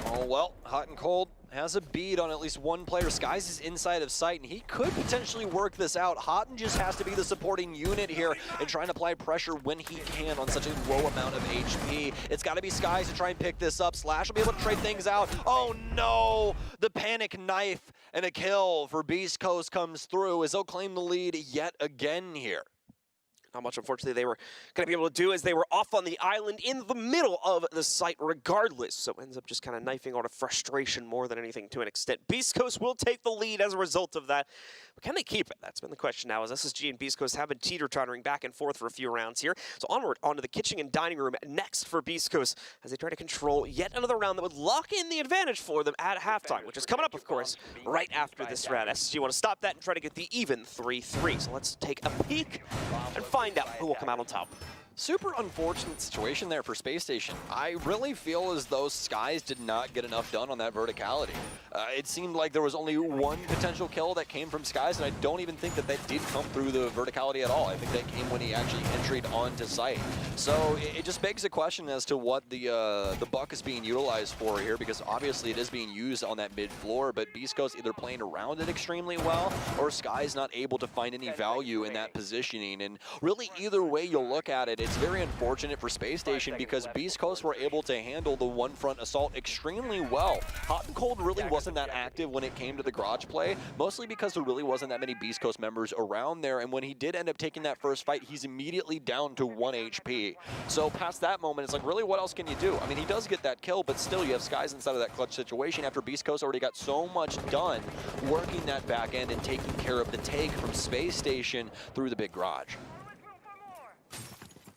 Oh, well, Hot and Cold has a bead on at least one player. Skies is inside of sight, and he could potentially work this out. Houghton just has to be the supporting unit here and try and apply pressure when he can on such a low amount of HP. It's got to be Skies to try and pick this up. Slash will be able to trade things out. Oh no! The panic knife and a kill for Beast Coast comes through as they'll claim the lead yet again here. Not much, unfortunately, they were going to be able to do as they were off on the island in the middle of the site regardless. So ends up just kind of knifing out of frustration more than anything to an extent. Beast Coast will take the lead as a result of that. But can they keep it? That's been the question now, as SSG and Beast Coast have been teeter-tottering back and forth for a few rounds here. So onward onto the kitchen and dining room next for Beast Coast as they try to control yet another round that would lock in the advantage for them at halftime, which is coming up, of course, right after this round. SSG want to stop that and try to get the even 3-3. So let's take a peek and find out who will come out on top. Super unfortunate situation there for Space Station. I really feel as though Skies did not get enough done on that verticality. It seemed like there was only one potential kill that came from Skies, and I don't even think that did come through the verticality at all. I think that came when he actually entered onto site. So it just begs the question as to what the buck is being utilized for here, because obviously it is being used on that mid floor, but Beast Coast either playing around it extremely well, or Skies not able to find any value in that positioning. And really, either way you look at it, it's very unfortunate for Space Station because Beast Coast were able to handle the one front assault extremely well. Hot and Cold really wasn't that active when it came to the garage play, mostly because there really wasn't that many Beast Coast members around there, and when he did end up taking that first fight, he's immediately down to 1 HP. So past that moment, it's like, really, what else can you do? I mean, he does get that kill, but still you have Skies inside of that clutch situation after Beast Coast already got so much done working that back end and taking care of the take from Space Station through the big garage.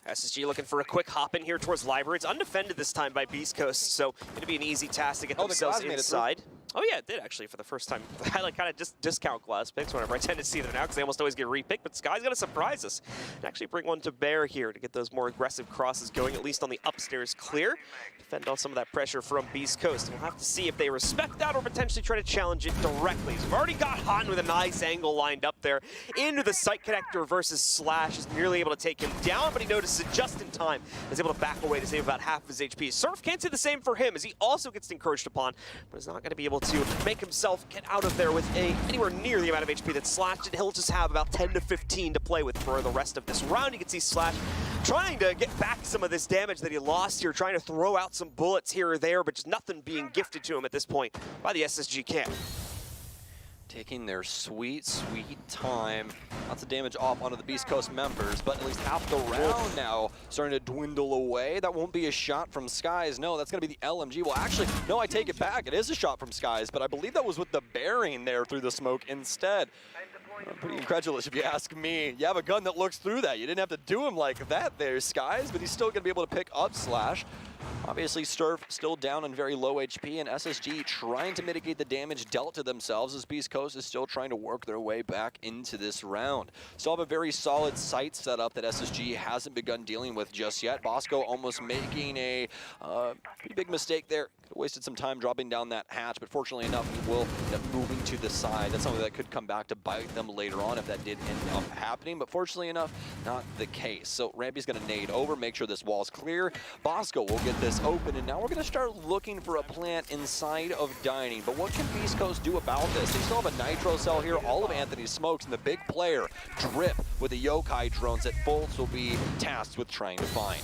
SSG looking for a quick hop in here towards Library. It's undefended this time by Beast Coast, so it'll be an easy task to get themselves inside. Oh yeah, it did actually for the first time. I like kind of just discount glass picks whenever I tend to see them now because they almost always get repicked, but Sky's gonna surprise us and actually bring one to bear here to get those more aggressive crosses going, at least on the upstairs clear. Defend off some of that pressure from Beast Coast. And we'll have to see if they respect that or potentially try to challenge it directly. So we've already got Hotton with a nice angle lined up there into the site connector versus Slash. Is nearly able to take him down, but he notices it just in time. Is able to back away to save about half of his HP. Surf can't say the same for him as he also gets encroached upon, but is not going to be able to make himself get out of there with anywhere near the amount of HP that Slash did. He'll just have about 10 to 15 to play with for the rest of this round. You can see Slash trying to get back some of this damage that he lost here, trying to throw out some bullets here or there, but just nothing being gifted to him at this point by the SSG camp. Taking their sweet, sweet time. Lots of damage off onto the Beast Coast members, but at least half the round now starting to dwindle away. That won't be a shot from Skies. No, that's going to be the LMG. Well, actually, no, I take it back. It is a shot from Skies, but I believe that was with the bearing there through the smoke instead. Pretty incredulous if you ask me. You have a gun that looks through that. You didn't have to do him like that there, Skies, but he's still going to be able to pick up Slash. Obviously, Surf still down on very low HP, and SSG trying to mitigate the damage dealt to themselves as Beast Coast is still trying to work their way back into this round. Still have a very solid site setup that SSG hasn't begun dealing with just yet. Bosco almost making a pretty big mistake there. Could have wasted some time dropping down that hatch, but fortunately enough, he will end up moving to the side. That's something that could come back to bite them later on if that did end up happening, but fortunately enough, not the case. So Rampy's going to nade over, make sure this wall's clear. Bosco will get this open, and now we're going to start looking for a plant inside of dining. But what can Beast Coast do about this? They still have a nitro cell here, all of Anthony's smokes, and the big player, Drip, with the yokai drones that Bolts will be tasked with trying to find.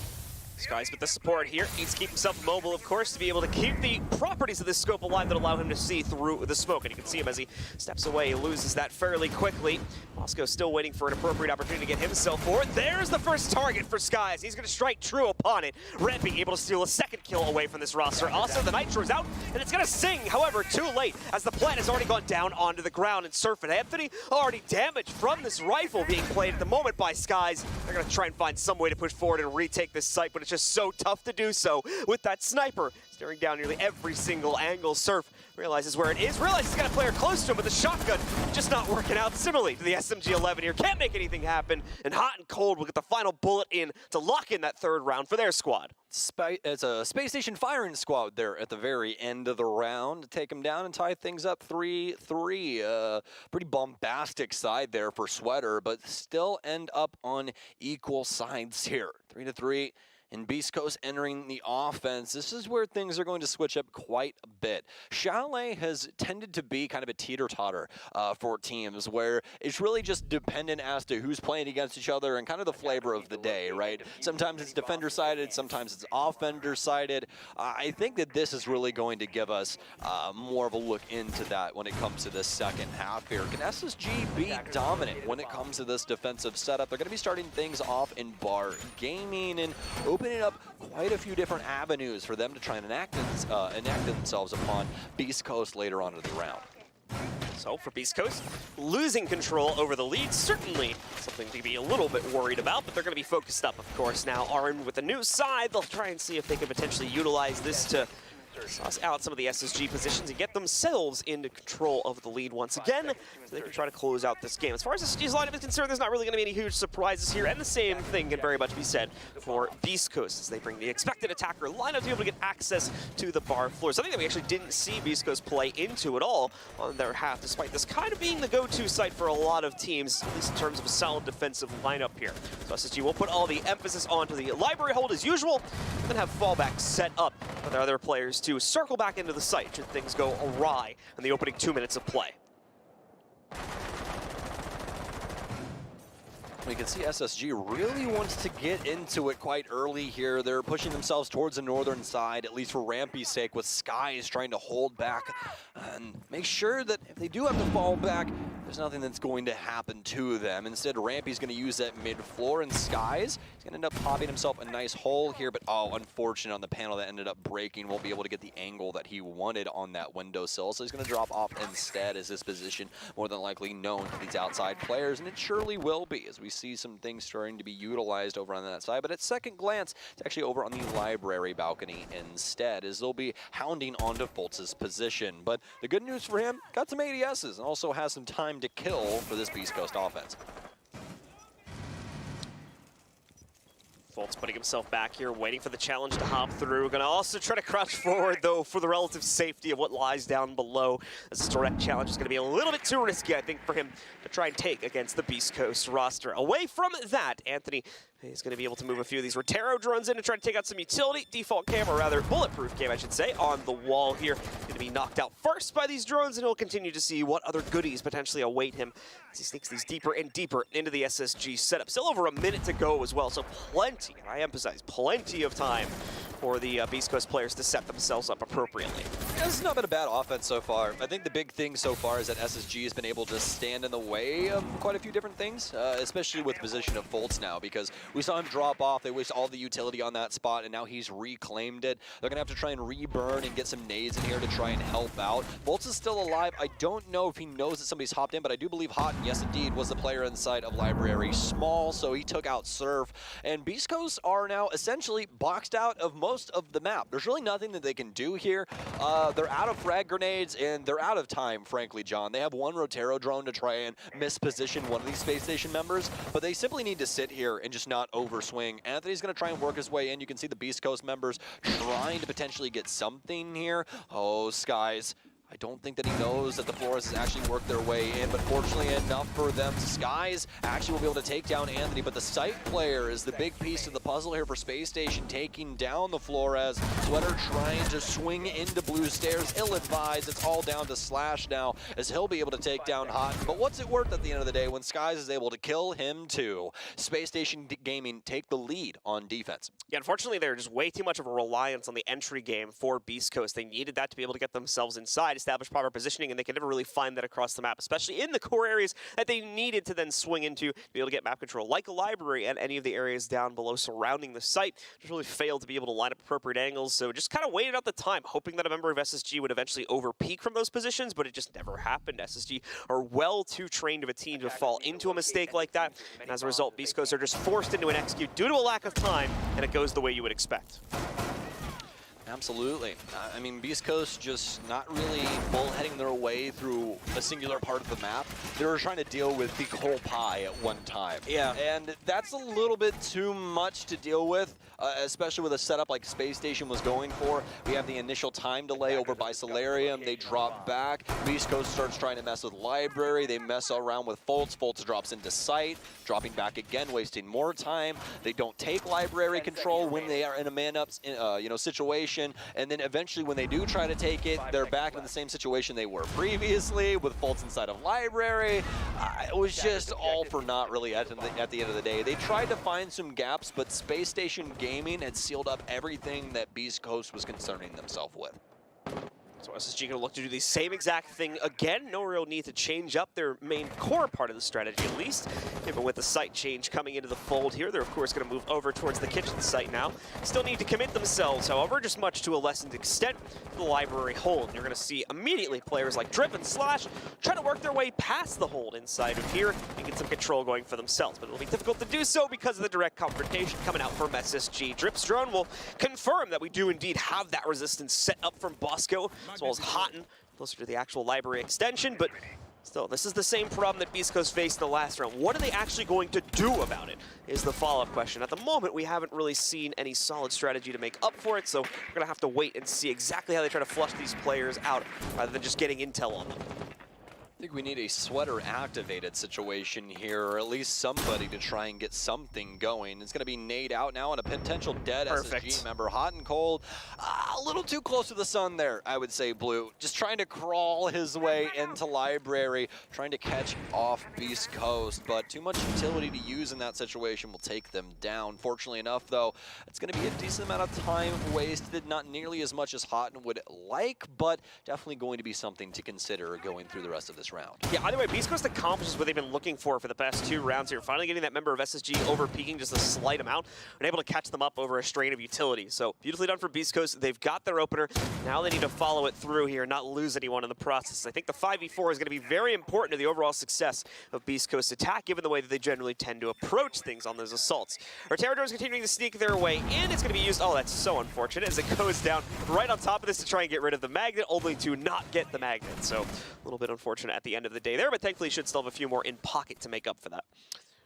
Skies with the support here. Needs to keep himself mobile, of course, to be able to keep the properties of this scope alive that allow him to see through the smoke. And you can see him as he steps away. He loses that fairly quickly. Bosco still waiting for an appropriate opportunity to get himself forward. There's the first target for Skies. He's going to strike true upon it. Rampy able to steal a second kill away from this roster. Also, the Nitro's out, and it's going to sing, however, too late, as the plant has already gone down onto the ground. And Surf and Anthony already damaged from this rifle being played at the moment by Skies. They're going to try and find some way to push forward and retake this site, but it's just so tough to do so with that sniper staring down nearly every single angle. Surf realizes where it is, realizes he's got a player close to him, but the shotgun just not working out. Similarly to the SMG-11 here, can't make anything happen, and Hot and Cold will get the final bullet in to lock in that third round for their squad. It's a Space Station firing squad there at the very end of the round to take them down and tie things up 3-3. Pretty bombastic side there for Sweater, but still end up on equal sides here. 3-3. and Beast Coast entering the offense, this is where things are going to switch up quite a bit. Chalet has tended to be kind of a teeter-totter for teams, where it's really just dependent as to who's playing against each other and kind of the flavor of the day, right? Sometimes it's defender-sided, sometimes it's offender-sided. I think that this is really going to give us more of a look into that when it comes to this second half here. Can SSG be dominant when it comes to this defensive setup? They're going to be starting things off in bar gaming and opening up quite a few different avenues for them to try and enact themselves upon Beast Coast later on in the round. So for Beast Coast, losing control over the lead, certainly something to be a little bit worried about, but they're going to be focused up, of course. Now armed with a new side, they'll try and see if they can potentially utilize this to suss out some of the SSG positions and get themselves into control of the lead once again, so they can try to close out this game. As far as SSG's lineup is concerned, there's not really going to be any huge surprises here, and the same thing can very much be said for Beast Coast, as they bring the expected attacker lineup to be able to get access to the bar floor. Something that we actually didn't see Beast Coast play into at all on their half, despite this kind of being the go-to site for a lot of teams, at least in terms of a solid defensive lineup here. So SSG will put all the emphasis onto the library hold as usual, and then have fallback set up for their other players to circle back into the site should things go awry in the opening 2 minutes of play. We can see SSG really wants to get into it quite early here. They're pushing themselves towards the northern side, at least for Rampy's sake, with Skies trying to hold back and make sure that if they do have to fall back, there's nothing that's going to happen to them. Instead, Rampy's going to use that mid-floor, and Skies is going to end up popping himself a nice hole here, but unfortunate on the panel that ended up breaking. Won't be able to get the angle that he wanted on that windowsill, so he's going to drop off instead, as this position more than likely known to these outside players, and it surely will be, as we see some things starting to be utilized over on that side. But at second glance, it's actually over on the library balcony instead, as they'll be hounding onto Fultz's position. But the good news for him, got some ADSs and also has some time to kill for this Beast Coast offense. Fultz putting himself back here, waiting for the challenge to hop through. Gonna also try to crouch forward, though, for the relative safety of what lies down below. This direct challenge is gonna be a little bit too risky, I think, for him to try and take against the Beast Coast roster. Away from that, Anthony is going to be able to move a few of these Rotero drones in to try to take out some utility. Default cam, or rather bulletproof cam, I should say, on the wall here. Going to be knocked out first by these drones, and he'll continue to see what other goodies potentially await him as he sneaks these deeper and deeper into the SSG setup. Still over a minute to go as well, so plenty, and I emphasize, plenty of time for the Beast Coast players to set themselves up appropriately. Yeah, this has not been a bad offense so far. I think the big thing so far is that SSG has been able to stand in the way of quite a few different things, especially with the position of Fultz now, because we saw him drop off. They wasted all the utility on that spot, and now he's reclaimed it. They're going to have to try and reburn and get some nades in here to try and help out. Fultz is still alive. I don't know if he knows that somebody's hopped in, but I do believe Houghton, yes indeed, was the player inside of Library Small, so he took out Surf. And Beast Coast are now essentially boxed out of most of the map. There's really nothing that they can do here. They're out of frag grenades, and they're out of time, frankly, John. They have one Rotero drone to try and misposition one of these Space Station members, but they simply need to sit here and just not overswing. Anthony's going to try and work his way in. You can see the Beast Coast members trying to potentially get something here. Oh, Skies. I don't think that he knows that the Flores has actually worked their way in, but fortunately enough for them, Skies actually will be able to take down Anthony, but the site player is the big piece of the puzzle here for Space Station, taking down the Flores. Sweater trying to swing into blue stairs, ill-advised. It's all down to Slash now, as he'll be able to take down Houghton, but what's it worth at the end of the day when Skies is able to kill him too? Space Station Gaming take the lead on defense. Yeah, unfortunately, there's just way too much of a reliance on the entry game for Beast Coast. They needed that to be able to get themselves inside, establish proper positioning, and they could never really find that across the map, especially in the core areas that they needed to then swing into to be able to get map control, like a library and any of the areas down below surrounding the site. Just really failed to be able to line up appropriate angles, so just kind of waited out the time, hoping that a member of SSG would eventually over-peak from those positions, but it just never happened. SSG are well too trained of a team to fall into a mistake like that, and as a result, Beast Coast are just forced into an execute due to a lack of time, and it goes the way you would expect. Absolutely. I mean, Beast Coast just not really bullheading their way through a singular part of the map. They were trying to deal with the whole pie at one time. Yeah. And that's a little bit too much to deal with, especially with a setup like Space Station was going for. We have the initial time delay over by Solarium. They drop back. Beast Coast starts trying to mess with Library. They mess around with Foltz. Foltz drops into sight, dropping back again, wasting more time. They don't take Library control when they are in a man-up situation. And then eventually when they do try to take it, they're back in the same situation they were previously with Foltz inside of Library. It was just all for naught really at the end of the day. They tried to find some gaps, but Space Station Gaming had sealed up everything that Beast Coast was concerning themselves with. So SSG going to look to do the same exact thing again. No real need to change up their main core part of the strategy, at least. Even with the site change coming into the fold here, they're of course going to move over towards the kitchen site now. Still need to commit themselves, however, just much to a lessened extent to the Library hold. You're going to see immediately players like Drip and Slash try to work their way past the hold inside of here and get some control going for themselves. But it'll be difficult to do so because of the direct confrontation coming out from SSG. Drip's drone will confirm that we do indeed have that resistance set up from Bosco, as well as Houghton, closer to the actual Library extension, but still, this is the same problem that Beast Coast faced in the last round. What are they actually going to do about it is the follow-up question. At the moment, we haven't really seen any solid strategy to make up for it, so we're going to have to wait and see exactly how they try to flush these players out rather than just getting intel on them. I think we need a sweater activated situation here, or at least somebody to try and get something going. It's going to be Nade out now and a potential dead SSG member. Hot and cold, a little too close to the sun there, I would say, Blue. Just trying to crawl his way into Library, trying to catch off Beast Coast, but too much utility to use in that situation will take them down. Fortunately enough, though, it's going to be a decent amount of time wasted, not nearly as much as Houghton would like, but definitely going to be something to consider going through the rest of this round. Yeah, either way, Beast Coast accomplishes what they've been looking for the past 2 rounds here. Finally getting that member of SSG over peaking just a slight amount and able to catch them up over a strain of utility. So beautifully done for Beast Coast. They've got their opener. Now they need to follow it through here, not lose anyone in the process. I think the 5v4 is going to be very important to the overall success of Beast Coast's attack, given the way that they generally tend to approach things on those assaults. Our Terrador is continuing to sneak their way in. It's going to be used, oh, that's so unfortunate, as it goes down right on top of this to try and get rid of the magnet, only to not get the magnet. So a little bit unfortunate at the end of the day there, but thankfully should still have a few more in pocket to make up for that.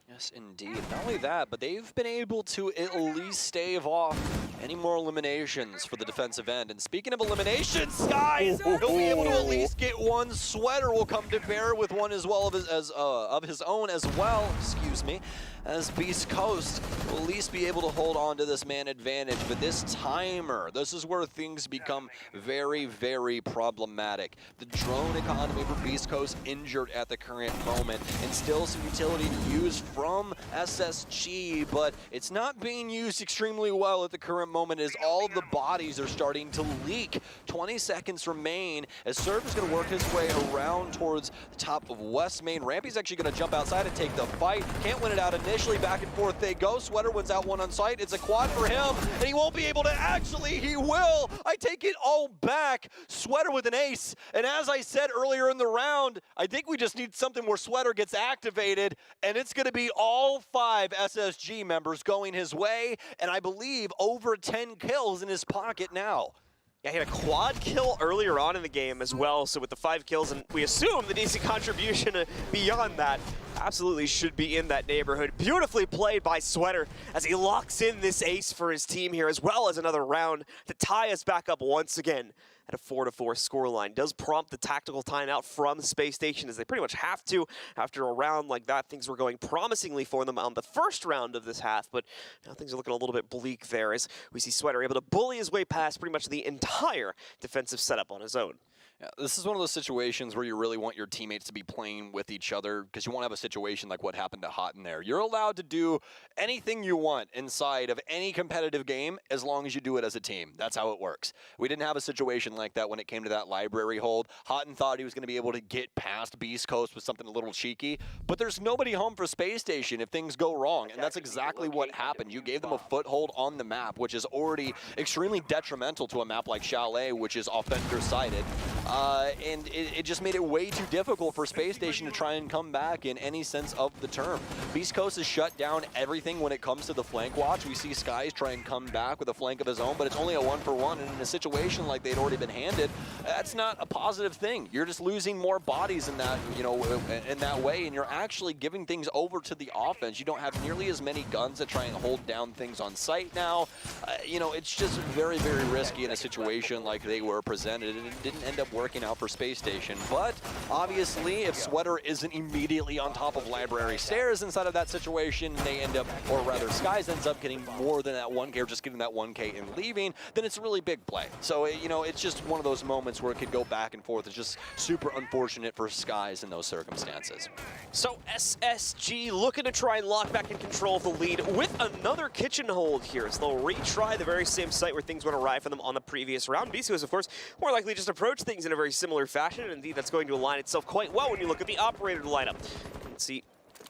Yes, indeed. Not only that, but they've been able to at least stave off any more eliminations for the defensive end. And speaking of eliminations, guys, he'll be able to at least get one. Sweater will come to bear with one as well of his own as well, excuse me, as Beast Coast will at least be able to hold on to this man advantage. But this timer, this is where things become very, very problematic. The drone economy for Beast Coast injured at the current moment, and still some utility to use from SSG, but it's not being used extremely well at the current moment as all of the bodies are starting to leak. 20 seconds remain as Surf is going to work his way around towards the top of West Main. Rampy's actually going to jump outside and take the fight. Can't win it out initially. Back and forth they go. Sweater wins out one on site. It's a quad for him, and he won't be able to. Actually, he will. I take it all back. Sweater with an ace. And as I said earlier in the round, I think we just need something where Sweater gets activated, and it's going to be all 5 SSG members going his way, and I believe over 10 kills in his pocket now. Yeah, he had a quad kill earlier on in the game as well, so with the 5 kills, and we assume the decent contribution beyond that absolutely should be in that neighborhood. Beautifully played by Sweater as he locks in this ace for his team here, as well as another round to tie us back up once again at a 4-4 scoreline. Does prompt the tactical timeout from Space Station, as they pretty much have to after a round like that. Things were going promisingly for them on the first round of this half, but now things are looking a little bit bleak there as we see Sweater able to bully his way past pretty much the entire defensive setup on his own. Yeah, this is one of those situations where you really want your teammates to be playing with each other, because you won't have a situation like what happened to Houghton there. You're allowed to do anything you want inside of any competitive game as long as you do it as a team. That's how it works. We didn't have a situation like that when it came to that library hold. Houghton thought he was going to be able to get past Beast Coast with something a little cheeky, but there's nobody home for Space Station if things go wrong, and that's exactly what happened. You gave them a foothold on the map, which is already extremely detrimental to a map like Chalet, which is offender-sided, and it just made it way too difficult for Space Station to try and come back in any sense of the term. Beast Coast has shut down everything when it comes to the flank watch. We see Skies try and come back with a flank of his own, but it's only a 1-for-1, and in a situation like they'd already been handed, that's not a positive thing. You're just losing more bodies in that, you know, in that way, and you're actually giving things over to the offense. You don't have nearly as many guns that try and hold down things on site now. You know, it's just very, very risky in a situation like they were presented, and it didn't end up working out for Space Station. But obviously, if Sweater isn't immediately on top of Library Stairs inside of that situation, they end up, or rather Skies ends up getting more than that 1K, or just getting that 1K and leaving, then it's a really big play. So, you know, it's just one of those moments where it could go back and forth. It's just super unfortunate for Skies in those circumstances. So SSG looking to try and lock back in control of the lead with another kitchen hold here. So they'll retry the very same site where things went awry for them on the previous round. BC was, of course, more likely just approach things in a very similar fashion, and indeed that's going to align itself quite well when you look at the operator lineup. You can see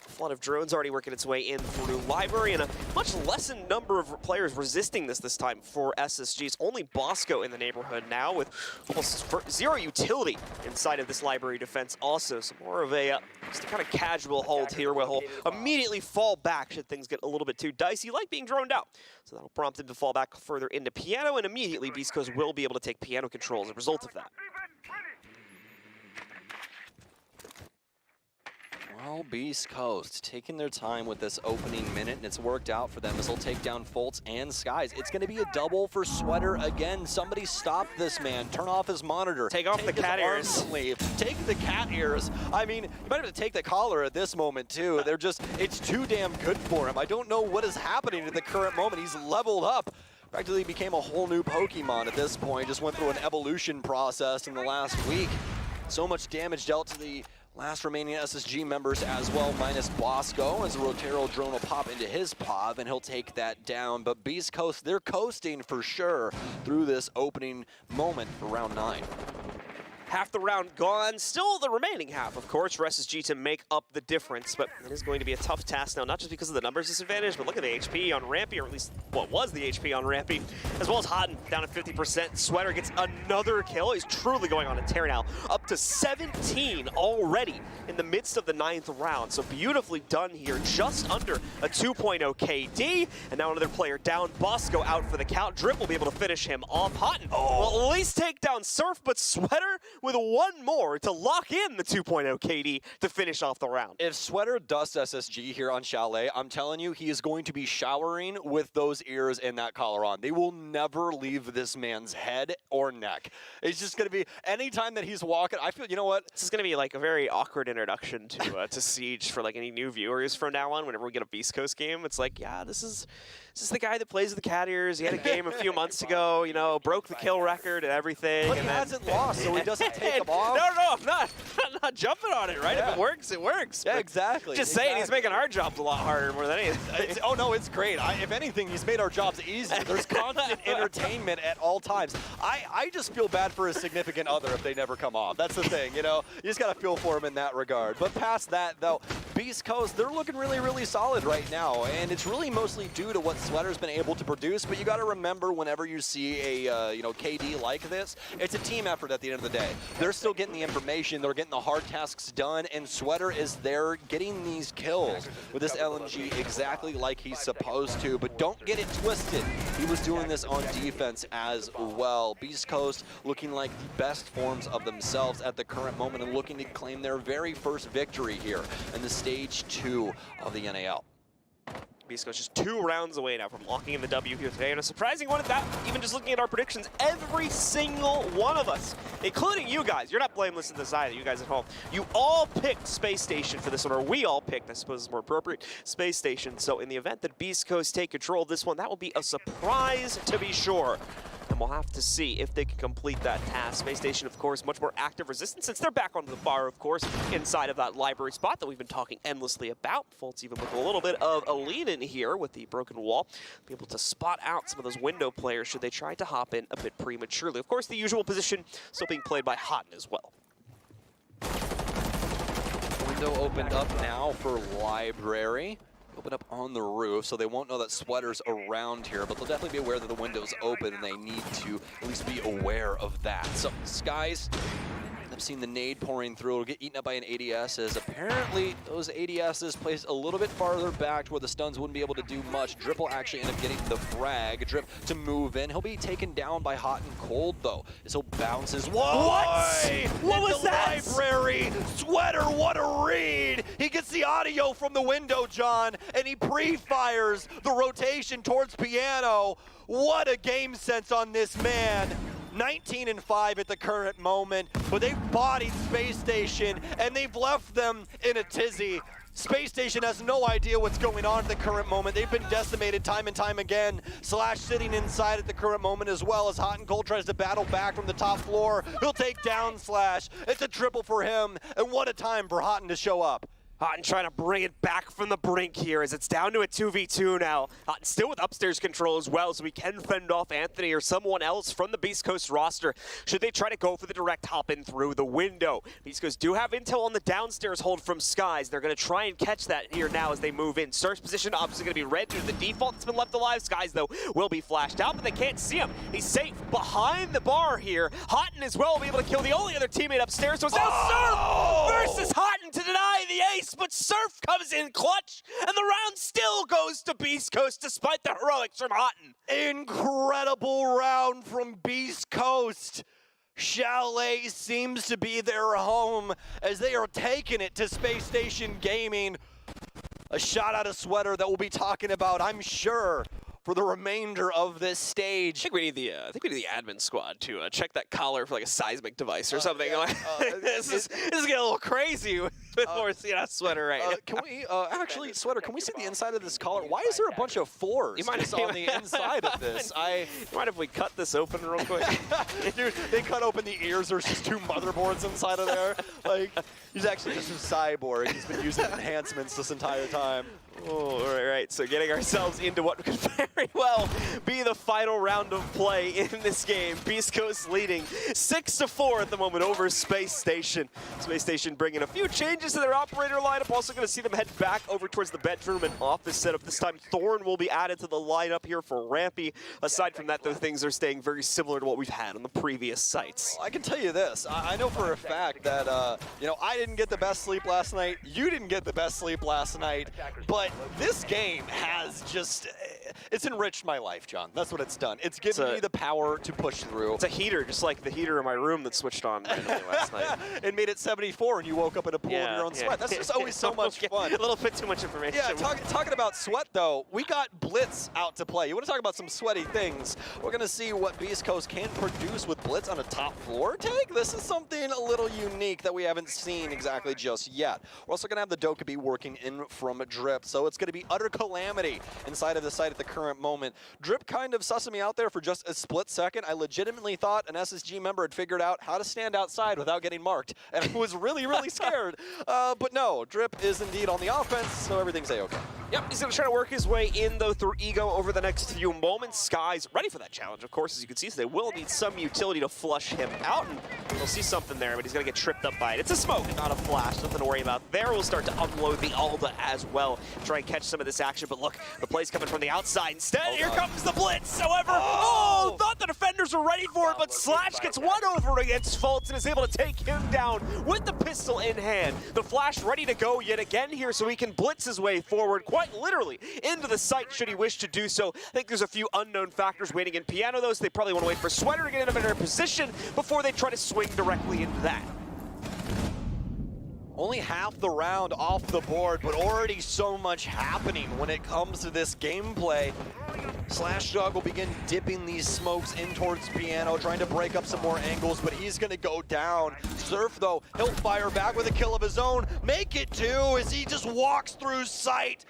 a flood of drones already working its way in through Library, and a much lessened number of players resisting this time for SSG. It's only Bosco in the neighborhood now, with almost zero utility inside of this Library defense also. So more of a just a kind of casual hold here where he'll immediately fall back should things get a little bit too dicey, like being droned out. So that'll prompt him to fall back further into Piano, and immediately Beast Coast will be able to take Piano control as a result of that. Well, Beast Coast taking their time with this opening minute, and it's worked out for them as they'll take down Fultz and Skies. It's going to be a double for Sweater again. Somebody stop this man. Turn off his monitor. Take off the cat ears. Sleeve. Take the cat ears. I mean, you might have to take the collar at this moment, too. They're just, it's too damn good for him. I don't know what is happening at the current moment. He's leveled up. Practically became a whole new Pokemon at this point. Just went through an evolution process in the last week. So much damage dealt to the last remaining SSG members as well, minus Bosco, as the Rotero drone will pop into his POV, and he'll take that down. But Beast Coast, they're coasting for sure through this opening moment for round 9. Half the round gone, still the remaining half, of course, for SSG to make up the difference, but it is going to be a tough task now, not just because of the numbers disadvantage, but look at the HP on Rampy, or at least what was the HP on Rampy, as well as Houghton down at 50%. Sweater gets another kill. He's truly going on a tear now, up to 17 already in the midst of the 9th round. So beautifully done here, just under a 2.0 KD, and now another player down. Bosco out for the count. Drip will be able to finish him off. Houghton will at least take down Surf, but Sweater with one more to lock in the 2.0 KD to finish off the round. If Sweater dusts SSG here on Chalet, I'm telling you, he is going to be showering with those ears and that collar on. They will never leave this man's head or neck. It's just going to be, anytime that he's walking, I feel, you know what? This is going to be like a very awkward introduction to Siege for like any new viewers from now on. Whenever we get a Beast Coast game, it's like, yeah, this is the guy that plays with the cat ears. He had a game a few months ago, you know, broke the kill record and everything. But he hasn't lost, so he doesn't take them off. No, I'm not jumping on it, right? Yeah. If it works, it works. Yeah, exactly. Just saying, he's making our jobs a lot harder more than anything. Oh, no, it's great. If anything, he's made our jobs easier. There's constant entertainment at all times. I just feel bad for his significant other if they never come off. That's the thing, you know? You just got to feel for him in that regard. But past that, though, Beast Coast, they're looking really, really solid right now, and it's really mostly due to what Sweater's been able to produce. But you got to remember, whenever you see a KD like this, it's a team effort at the end of the day. They're still getting the information, they're getting the hard tasks done, and Sweater is there getting these kills with this LMG exactly like he's supposed to. But don't get it twisted, he was doing this on defense as well. Beast Coast looking like the best forms of themselves at the current moment and looking to claim their very first victory here in the Stage 2 of the NAL. Beast Coast just 2 rounds away now from locking in the W here today, and a surprising one at that. Even just looking at our predictions, every single one of us, including you guys, you're not blameless in this either, you guys at home, you all picked Space Station for this one, or we all picked, I suppose is more appropriate, Space Station. So in the event that Beast Coast take control of this one, that will be a surprise to be sure. And We'll have to see if they can complete that task. Space Station, of course, much more active resistance since they're back onto the bar, of course, inside of that library spot that we've been talking endlessly about. Fultz even with a little bit of a lead in here with the broken wall, be able to spot out some of those window players should they try to hop in a bit prematurely. Of course, the usual position still being played by Houghton as well. Window opened up now for library. Open up on the roof, so they won't know that Sweater's around here, but they'll definitely be aware that the window's open, and they need to at least be aware of that. So Skies, I've seen the nade pouring through. It'll get eaten up by an ADS, as apparently those ADSs placed a little bit farther back to where the stuns wouldn't be able to do much. Drip will actually end up getting the frag. Drip to move in. He'll be taken down by Hot and Cold, though, as he'll bounce his... Whoa! What was that? Library! Sweater, what a read! He gets the audio from the window, John, and he pre-fires the rotation towards Piano. What a game sense on this man. 19-5 at the current moment, but they've bodied Space Station, and they've left them in a tizzy. Space Station has no idea what's going on at the current moment. They've been decimated time and time again. Slash sitting inside at the current moment as well, as Hot and Cold tries to battle back from the top floor. He'll take down Slash. It's a triple for him, and what a time for Houghton to show up. Houghton trying to bring it back from the brink here as it's down to a 2v2 now. Houghton still with upstairs control as well, so we can fend off Anthony or someone else from the Beast Coast roster should they try to go for the direct hop in through the window. Beast Coast do have intel on the downstairs hold from Skies. They're going to try and catch that here now as they move in. Star's position obviously going to be red due to the default that's been left alive. Skies, though, will be flashed out, but they can't see him. He's safe behind the bar here. Houghton as well will be able to kill the only other teammate upstairs, so it's now Surf versus Houghton to deny the ace. But Surf comes in clutch, and the round still goes to Beast Coast despite the heroics from Houghton. Incredible round from Beast Coast. Chalet seems to be their home as they are taking it to Space Station Gaming. A shot out of Sweater that we'll be talking about, I'm sure, for the remainder of this stage. I think we need the admin squad to check that collar for like a seismic device or something. Yeah. This is getting a little crazy with more Sweater right now. Can we actually, Sweater? Can we see the inside of this collar? Why is there a bunch of fours just on the inside of this? Mind if we cut this open real quick? Dude, they cut open the ears. There's just two motherboards inside of there. Like, he's actually just a cyborg. He's been using enhancements this entire time. Oh, all right, so getting ourselves into what could very well be the final round of play in this game. Beast Coast leading 6-4 at the moment over Space Station. Space Station bringing a few changes to their operator lineup. Also going to see them head back over towards the bedroom and office setup. This time, Thorn will be added to the lineup here for Rampy. Aside from that, though, things are staying very similar to what we've had on the previous sites. I can tell you this. I know for a fact that, I didn't get the best sleep last night. You didn't get the best sleep last night. But this game has just, it's enriched my life, John. That's what it's done. It's given me the power to push through. It's a heater, just like the heater in my room that switched on randomly last night. It made it 74 and you woke up in a pool of your own sweat. That's just always so much fun. A little bit too much information. Yeah, talking about sweat, though, we got Blitz out to play. You want to talk about some sweaty things? We're going to see what Beast Coast can produce with Blitz on a top floor take. This is something a little unique that we haven't seen exactly just yet. We're also going to have the Dokkaebi working in from Drip, so it's going to be utter calamity inside of the site at the current moment. Drip kind of sussing me out there for just a split second. I legitimately thought an SSG member had figured out how to stand outside without getting marked, and I was really, really scared. But no, Drip is indeed on the offense, so everything's A-okay. Yep, he's going to try to work his way in, though, through Ego over the next few moments. Skies ready for that challenge, of course, as you can see, so they will need some utility to flush him out, and we'll see something there, but he's going to get tripped up by it. It's a smoke, not a flash, nothing to worry about there. We'll start to unload the Alda as well, try and catch some of this action, but look, the play's coming from the outside. Instead, here comes the Blitz, however, thought the defenders were ready for it, but Slash gets one over against Fultz and is able to take him down with the pistol in hand. The Flash ready to go yet again here, so he can blitz his way forward, quite literally, into the site should he wish to do so. I think there's a few unknown factors waiting in Piano, though, so they probably want to wait for Sweater to get in a better position before they try to swing directly into that. Only half the round off the board, but already so much happening when it comes to this gameplay. Slash Dog will begin dipping these smokes in towards Piano, trying to break up some more angles, but he's gonna go down. Surf, though, he'll fire back with a kill of his own. Make it two as he just walks through sight.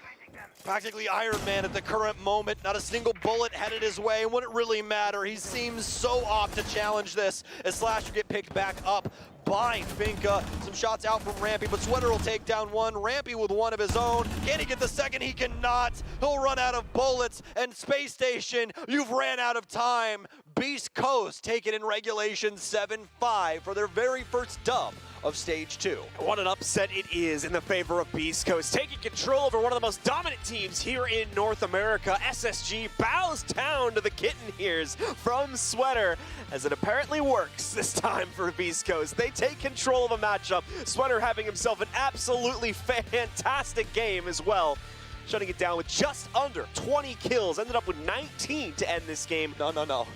Practically Iron Man at the current moment. Not a single bullet headed his way, and wouldn't really matter. He seems so off to challenge this as Slash will get picked back up by Finka. Some shots out from Rampy, but Sweater will take down one. Rampy with one of his own. Can he get the second? He cannot. He'll run out of bullets. And Space Station, you've ran out of time. Beast Coast take it in regulation 7-5 for their very first dub of Stage 2. What an upset it is in the favor of Beast Coast, taking control over one of the most dominant teams here in North America. SSG bows down to the Kitten Hears from Sweater, as it apparently works this time for Beast Coast. They take control of a matchup. Sweater having himself an absolutely fantastic game as well, shutting it down with just under 20 kills. Ended up with 19 to end this game. No.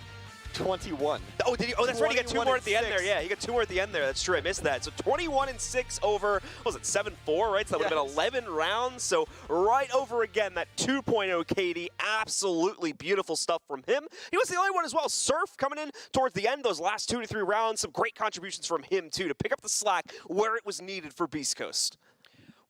21. Oh, did he? Oh, that's right. He got two more at the end 6. there. Yeah, he got two more at the end there. That's true. I missed that. So 21-6 over, what was it, 7-4, right? So that would have been 11 rounds. So right over again, that 2.0 KD. Absolutely beautiful stuff from him. He was the only one as well. Surf coming in towards the end, those last 2 to 3 rounds. Some great contributions from him, too, to pick up the slack where it was needed for Beast Coast.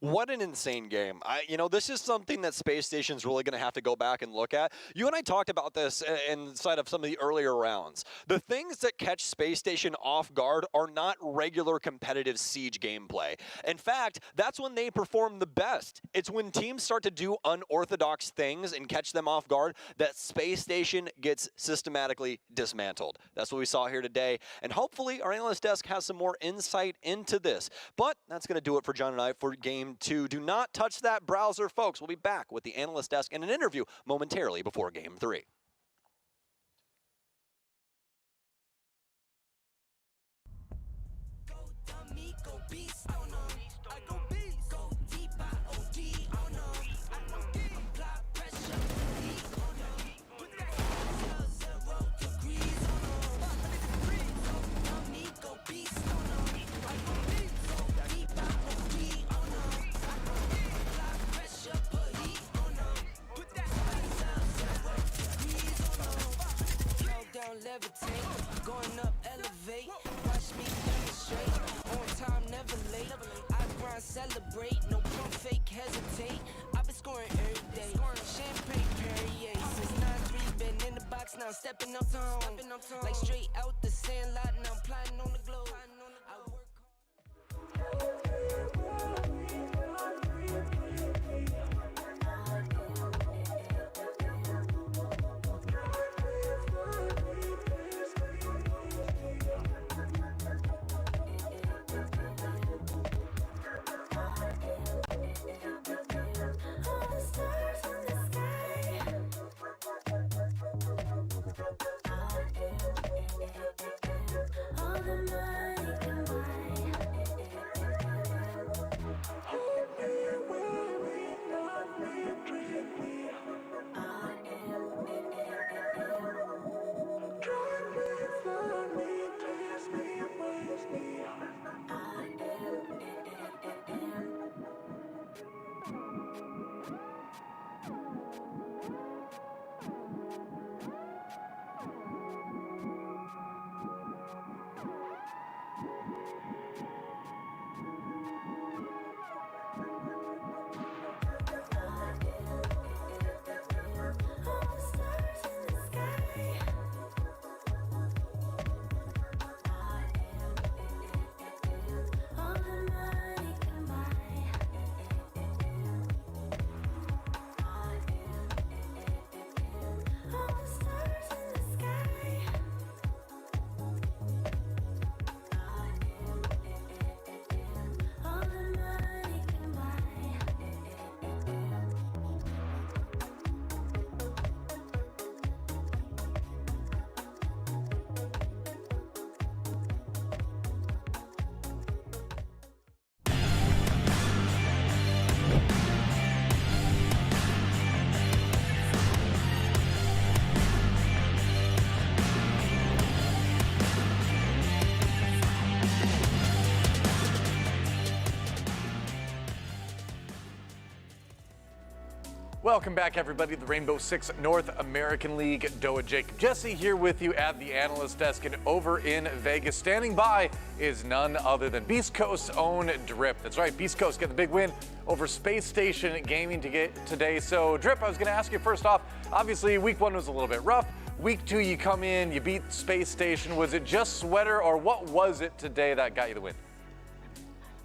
What an insane game. This is something that Space Station's really going to have to go back and look at. You and I talked about this inside of some of the earlier rounds. The things that catch Space Station off guard are not regular competitive Siege gameplay. In fact, that's when they perform the best. It's when teams start to do unorthodox things and catch them off guard that Space Station gets systematically dismantled. That's what we saw here today, and hopefully our analyst desk has some more insight into this. But that's going to do it for John and I for Game 2. Do not touch that browser, folks. We'll be back with the analyst desk and an interview momentarily before Game 3. Go dummy, go beast, oh no. I go beast, go deep, I OD, oh no. I apply pressure, oh no. Put that 0 degrees, oh no. 100 degrees, go dummy, go beast, oh no. I go beast, go deep, I OD, oh no. Apply pressure, put heat, oh no. Put that 0 degrees, oh no. Go down, levitate, going up, elevate. Watch me demonstrate. On time, never late. I grind, celebrate. No pump fake, hesitate. I've been scoring every day. Champagne Perrier. Since 9-3, been in the box, now stepping up to home. Like straight out the sandlot, now I'm plotting on the globe. I work All the Welcome back, everybody, to the Rainbow Six North American League. Doa Jacob Jesse here with you at the analyst desk, and over in Vegas, standing by is none other than Beast Coast's own Drip. That's right, Beast Coast get the big win over Space Station Gaming today. So, Drip, I was going to ask you first off, obviously week 1 was a little bit rough. Week 2, you come in, you beat Space Station. Was it just Sweater, or what was it today that got you the win?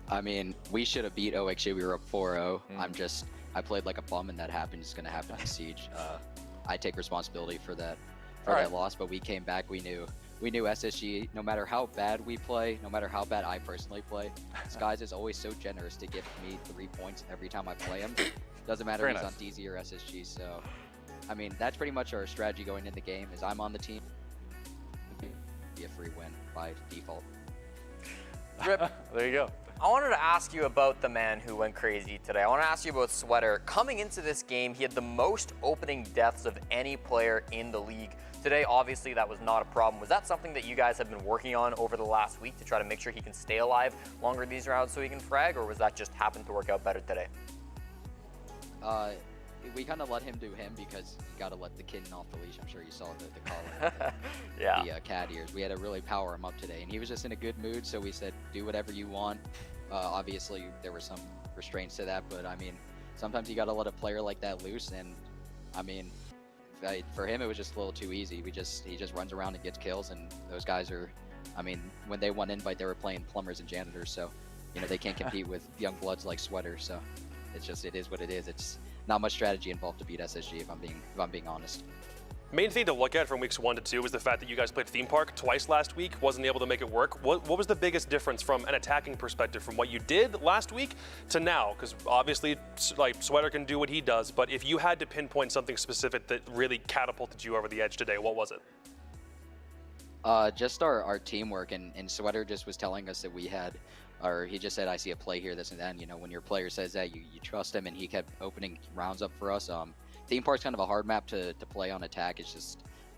I mean, we should have beat OXG. We were up 4-0. I played like a bum, and that happened. It's going to happen in Siege. I take responsibility for that loss, but we came back. We knew SSG, no matter how bad we play, no matter how bad I personally play, Skies is always so generous to give me 3 points every time I play him. Doesn't matter if he's on DZ or SSG. So, I mean, that's pretty much our strategy going into the game, is I'm on the team. Be a free win by default. Drip. There you go. I wanted to ask you about the man who went crazy today. I want to ask you about Sweater. Coming into this game, he had the most opening deaths of any player in the league. Today, obviously, that was not a problem. Was that something that you guys have been working on over the last week to try to make sure he can stay alive longer these rounds so he can frag, or was that just happened to work out better today? We kind of let him do him because you got to let the kitten off the leash. I'm sure you saw the collar. Yeah. The cat ears. We had to really power him up today, and he was just in a good mood, so we said, do whatever you want. Obviously, there were some restraints to that, but I mean, sometimes you got to let a player like that loose, and I mean, for him, it was just a little too easy. He just runs around and gets kills, and those guys are, I mean, when they won Invite, they were playing plumbers and janitors, so, you know, they can't compete with young bloods like Sweater, so it is what it is. It's not much strategy involved to beat SSG, if I'm being honest. Main thing to look at from weeks 1 to 2 was the fact that you guys played Theme Park twice last week, wasn't able to make it work. What was the biggest difference from an attacking perspective from what you did last week to now? Because obviously, like, Sweater can do what he does, but if you had to pinpoint something specific that really catapulted you over the edge today, what was it? Just our teamwork, and Sweater just was telling us that we had, or he just said, I see a play here, this and that. And, you know, when your player says that, you trust him, and he kept opening rounds up for us. Theme Park's kind of a hard map to play on attack. It's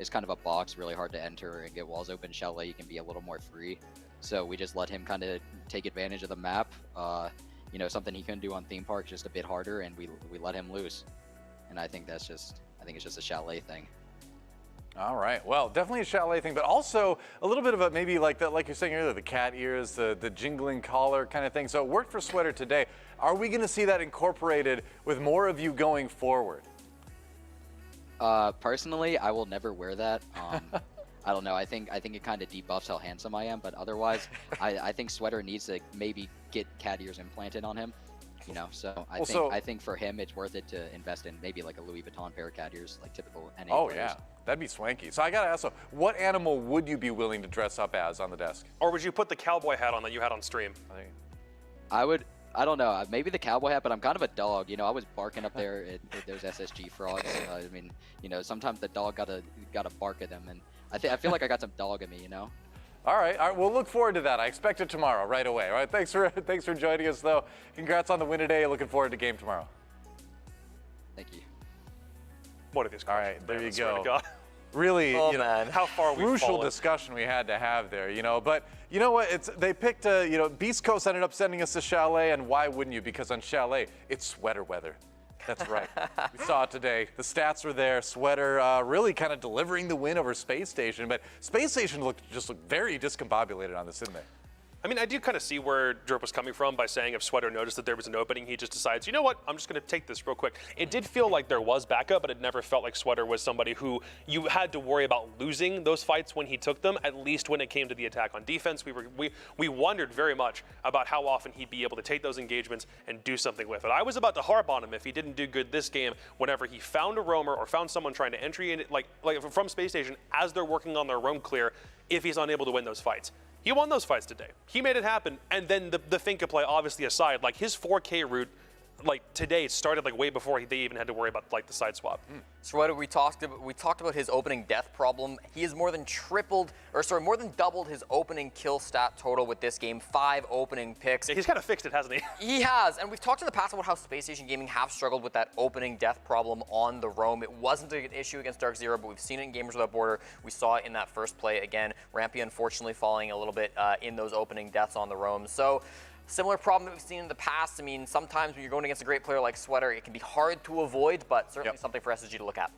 kind of a box, really hard to enter and get walls open. Chalet, you can be a little more free. So we just let him kind of take advantage of the map. You know, something he couldn't do on Theme Park, just a bit harder, and we let him loose. And I think it's just a Chalet thing. All right. Well, definitely a Chalet thing, but also a little bit of a maybe like that, like you're saying earlier, the cat ears, the jingling collar kind of thing. So it worked for Sweater today. Are we going to see that incorporated with more of you going forward? Personally, I will never wear that. I don't know. I think it kind of debuffs how handsome I am, but otherwise, I think Sweater needs to maybe get cat ears implanted on him. You know, so I think for him, it's worth it to invest in maybe like a Louis Vuitton pair of cat ears, like typical NA players. Yeah. That'd be swanky. So I gotta ask, what animal would you be willing to dress up as on the desk? Or would you put the cowboy hat on that you had on stream? I don't know, maybe the cowboy hat, but I'm kind of a dog. You know, I was barking up there at those SSG frogs. I mean, you know, sometimes the dog gotta bark at them, and I feel like I got some dog in me, you know. All right, we'll look forward to that. I expect it tomorrow, right away. All right, thanks for joining us, though. Congrats on the win today. Looking forward to game tomorrow. Thank you. One of these All right, there you go. God. Really, Oh, man. How far we've crucial fallen. discussion we had to have there, you know. But you know what? They picked, you know, Beast Coast ended up sending us to Chalet, and why wouldn't you? Because on Chalet, it's sweater weather. That's right. We saw it today. The stats were there. Sweater really kind of delivering the win over Space Station, but Space Station looked very discombobulated on this, didn't they? I mean, I do kind of see where Drip was coming from by saying if Sweater noticed that there was an opening, he just decides, you know what, I'm just going to take this real quick. It did feel like there was backup, but it never felt like Sweater was somebody who you had to worry about losing those fights when he took them, at least when it came to the attack on defense. We wondered very much about how often he'd be able to take those engagements and do something with it. I was about to harp on him if he didn't do good this game whenever he found a roamer or found someone trying to entry in, like from Space Station as they're working on their roam clear, if he's unable to win those fights. He won those fights today. He made it happen, and then the Finca play obviously aside, like his 4K route, like today started like way before they even had to worry about like the side swap. Sweater, we talked about his opening death problem. He has more than doubled his opening kill stat total with this game. 5 opening picks. He's kind of fixed it, hasn't he? He has, and we've talked in the past about how Space Station Gaming have struggled with that opening death problem on the roam. It wasn't an issue against Dark Zero, but we've seen it in Gamers Without Border. We saw it in that first play again. Rampy unfortunately falling a little bit in those opening deaths on the roam. So Similar problem that we've seen in the past. I mean, sometimes when you're going against a great player like Sweater, it can be hard to avoid, but certainly something for SSG to look at.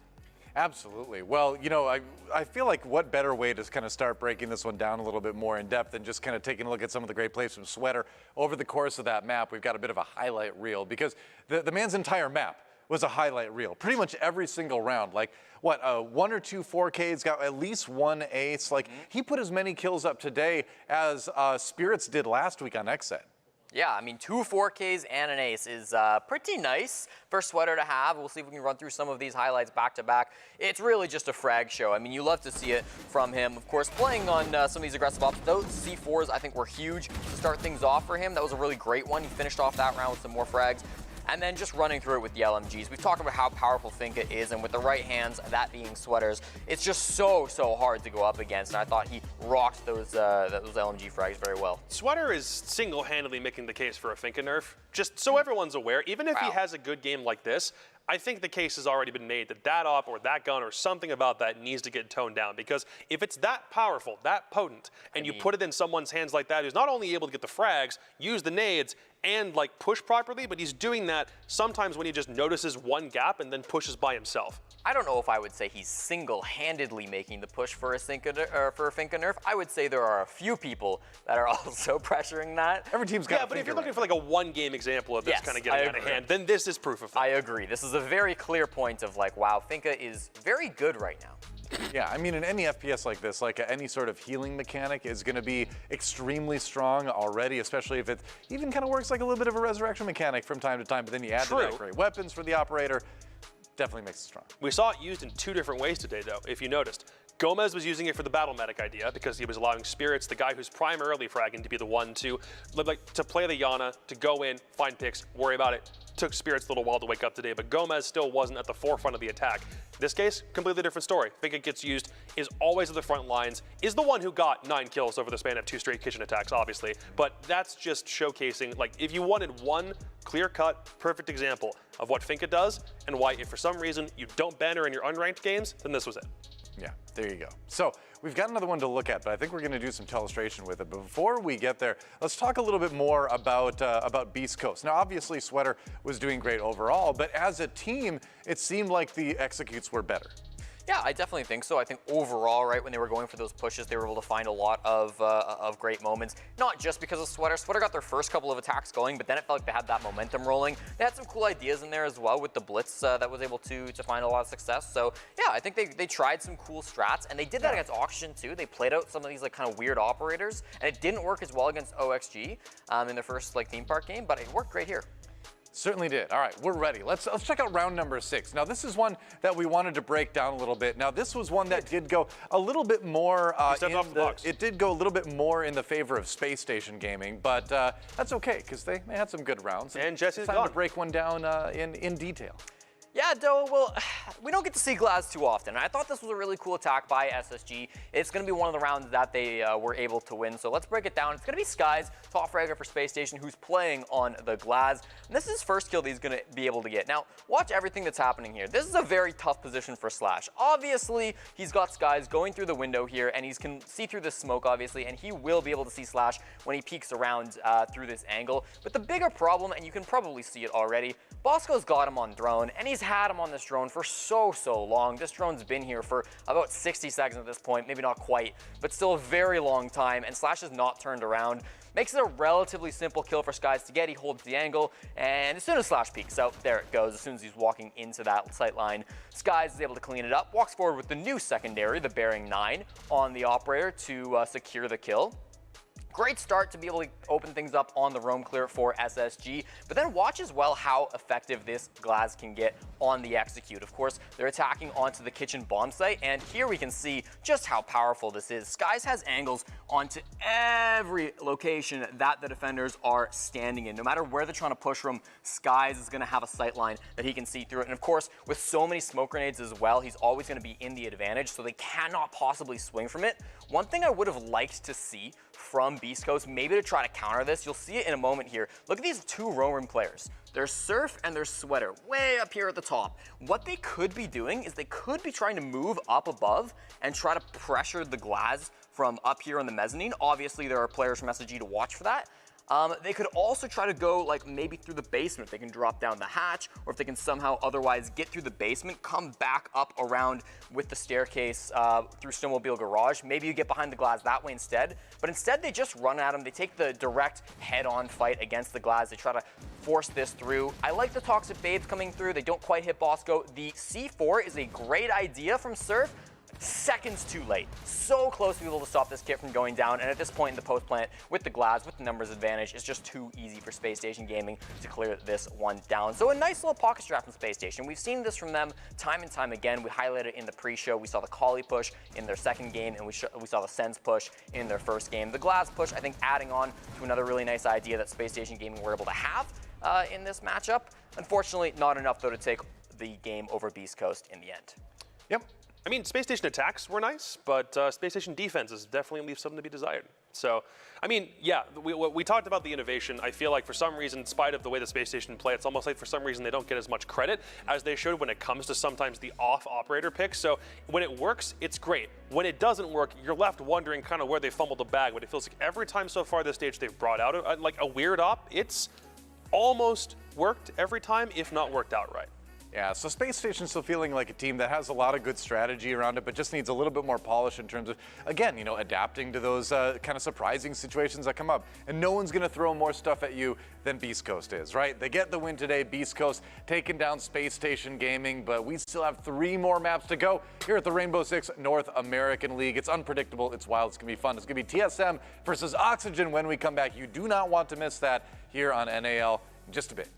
Absolutely. Well, you know, I feel like what better way to kind of start breaking this one down a little bit more in depth than just kind of taking a look at some of the great plays from Sweater over the course of that map. We've got a bit of a highlight reel because the man's entire map was a highlight reel. Pretty much every single round. Like, what, 1 or 2 4Ks, got at least 1 ace. Like, he put as many kills up today as Spirits did last week on XSET. Yeah, I mean, 2 4Ks and an ace is pretty nice for Sweater to have. We'll see if we can run through some of these highlights back to back. It's really just a frag show. I mean, you love to see it from him. Of course, playing on some of these aggressive ops, those C4s I think were huge to start things off for him. That was a really great one. He finished off that round with some more frags. And then just running through it with the LMGs. We've talked about how powerful Finka is, and with the right hands, that being Sweater's, it's just so hard to go up against. And I thought he rocked those LMG frags very well. Sweater is single-handedly making the case for a Finka nerf. Just so everyone's aware, even if he has a good game like this, I think the case has already been made that that op or that gun or something about that needs to get toned down, because if it's that powerful, that potent, and you put it in someone's hands like that who's not only able to get the frags, use the nades, and like push properly, but he's doing that sometimes when he just notices one gap and then pushes by himself. I don't know if I would say he's single-handedly making the push for a Finka nerf. I would say there are a few people that are also pressuring that. Every team's got Yeah, but if you're looking for like a one-game example of this kind of getting out of hand, then this is proof of that. I agree. This is a very clear point of like, wow, Finka is very good right now. Yeah, I mean, in any FPS like this, like any sort of healing mechanic is going to be extremely strong already, especially if it even kind of works like a little bit of a resurrection mechanic from time to time, but then you add to that great weapons for the operator, definitely makes it strong. We saw it used in 2 different ways today, though, if you noticed. Gomez was using it for the battle medic idea because he was allowing Spirits, the guy who's primarily fragging, to be the one to play the Yana, to go in, find picks, worry about it. Took Spirits a little while to wake up today, but Gomez still wasn't at the forefront of the attack. This case, completely different story. Finka gets used, is always at the front lines, is the one who got 9 kills over the span of 2 straight kitchen attacks, obviously. But that's just showcasing, like, if you wanted one clear-cut, perfect example of what Finka does and why, if for some reason you don't ban her in your unranked games, then this was it. Yeah, there you go. So we've got another one to look at, but I think we're going to do some illustration with it. But before we get there, let's talk a little bit more about Beast Coast. Now, obviously, Sweater was doing great overall, but as a team, it seemed like the executes were better. Yeah, I definitely think so. I think overall, right, when they were going for those pushes, they were able to find a lot of great moments. Not just because of Sweater. Sweater got their first couple of attacks going, but then it felt like they had that momentum rolling. They had some cool ideas in there as well with the Blitz that was able to find a lot of success. So, yeah, I think they tried some cool strats, and they did that against Oxygen, too. They played out some of these, like, kind of weird operators, and it didn't work as well against OXG in their first, like, theme park game, but it worked great here. Certainly did. All right, we're ready. Let's check out round number 6. Now, this is one that we wanted to break down a little bit. Now, this was one that did go a little bit more it did go a little bit more in the favor of Space Station Gaming, but that's okay because they had some good rounds. And Jesse's it's time to break one down in detail. Yeah, Doa, well, we don't get to see Glaz too often. I thought this was a really cool attack by SSG. It's going to be one of the rounds that they were able to win. So let's break it down. It's going to be Skies, top fragger for Space Station, who's playing on the Glaz. And this is his first kill that he's going to be able to get. Now, watch everything that's happening here. This is a very tough position for Slash. Obviously, he's got Skies going through the window here, and he can see through the smoke, obviously, and he will be able to see Slash when he peeks around through this angle. But the bigger problem, and you can probably see it already, Bosco's got him on drone, and he's had him on this drone for so long. This drone's been here for about 60 seconds at this point, maybe not quite, but still a very long time, and Slash has not turned around. Makes it a relatively simple kill for Skies to get. He holds the angle, and as soon as Slash peeks out, there it goes. As soon as he's walking into that sight line, Skies is able to clean it up, walks forward with the new secondary, the Bearing 9, on the operator to secure the kill. Great start to be able to open things up on the roam clear for SSG, but then watch as well how effective this Glaz can get on the execute. Of course, they're attacking onto the kitchen bomb site, and here we can see just how powerful this is. Skies has angles onto every location that the defenders are standing in. No matter where they're trying to push from, Skies is going to have a sight line that he can see through it. And of course, with so many smoke grenades as well, he's always going to be in the advantage, so they cannot possibly swing from it. One thing I would have liked to see from Beast Coast, maybe to try to counter this, you'll see it in a moment here. Look at these 2 roam room players. There's Surf and there's Sweater, way up here at the top. What they could be doing is they could be trying to move up above and try to pressure the Glaz from up here on the mezzanine. Obviously, there are players from SSG to watch for that. They could also try to go like maybe through the basement if they can drop down the hatch, or if they can somehow otherwise get through the basement, come back up around with the staircase through Snowmobile Garage. Maybe you get behind the Glaz that way instead. But instead they just run at them. They take the direct head-on fight against the Glaz. They try to force this through. I like the Toxic Babes coming through. They don't quite hit Bosco. The C4 is a great idea from Surf. Seconds too late. So close to be able to stop this kit from going down, and at this point in the post plant, with the Glaz, with the numbers advantage, it's just too easy for Space Station Gaming to clear this one down. So a nice little pocket strap from Space Station. We've seen this from them time and time again. We highlighted it in the pre-show. We saw the Collie push in their second game, and we saw the Sens push in their first game. The Glaz push, I think, adding on to another really nice idea that Space Station Gaming were able to have in this matchup. Unfortunately, not enough, though, to take the game over Beast Coast in the end. Yep. I mean, Space Station attacks were nice, but Space Station defenses definitely leave something to be desired. So, I mean, yeah, we talked about the innovation. I feel like for some reason, in spite of the way the Space Station play, it's almost like for some reason they don't get as much credit as they should when it comes to sometimes the off operator pick. So when it works, it's great. When it doesn't work, you're left wondering kind of where they fumbled the bag. But it feels like every time so far this stage they've brought out like a weird op, it's almost worked every time, if not worked out right. Yeah, so Space Station's still feeling like a team that has a lot of good strategy around it, but just needs a little bit more polish in terms of, again, you know, adapting to those kind of surprising situations that come up. And no one's going to throw more stuff at you than Beast Coast is, right? They get the win today. Beast Coast taking down Space Station Gaming, but we still have 3 more maps to go here at the Rainbow Six North American League. It's unpredictable. It's wild. It's going to be fun. It's going to be TSM versus Oxygen when we come back. You do not want to miss that here on NAL in just a bit.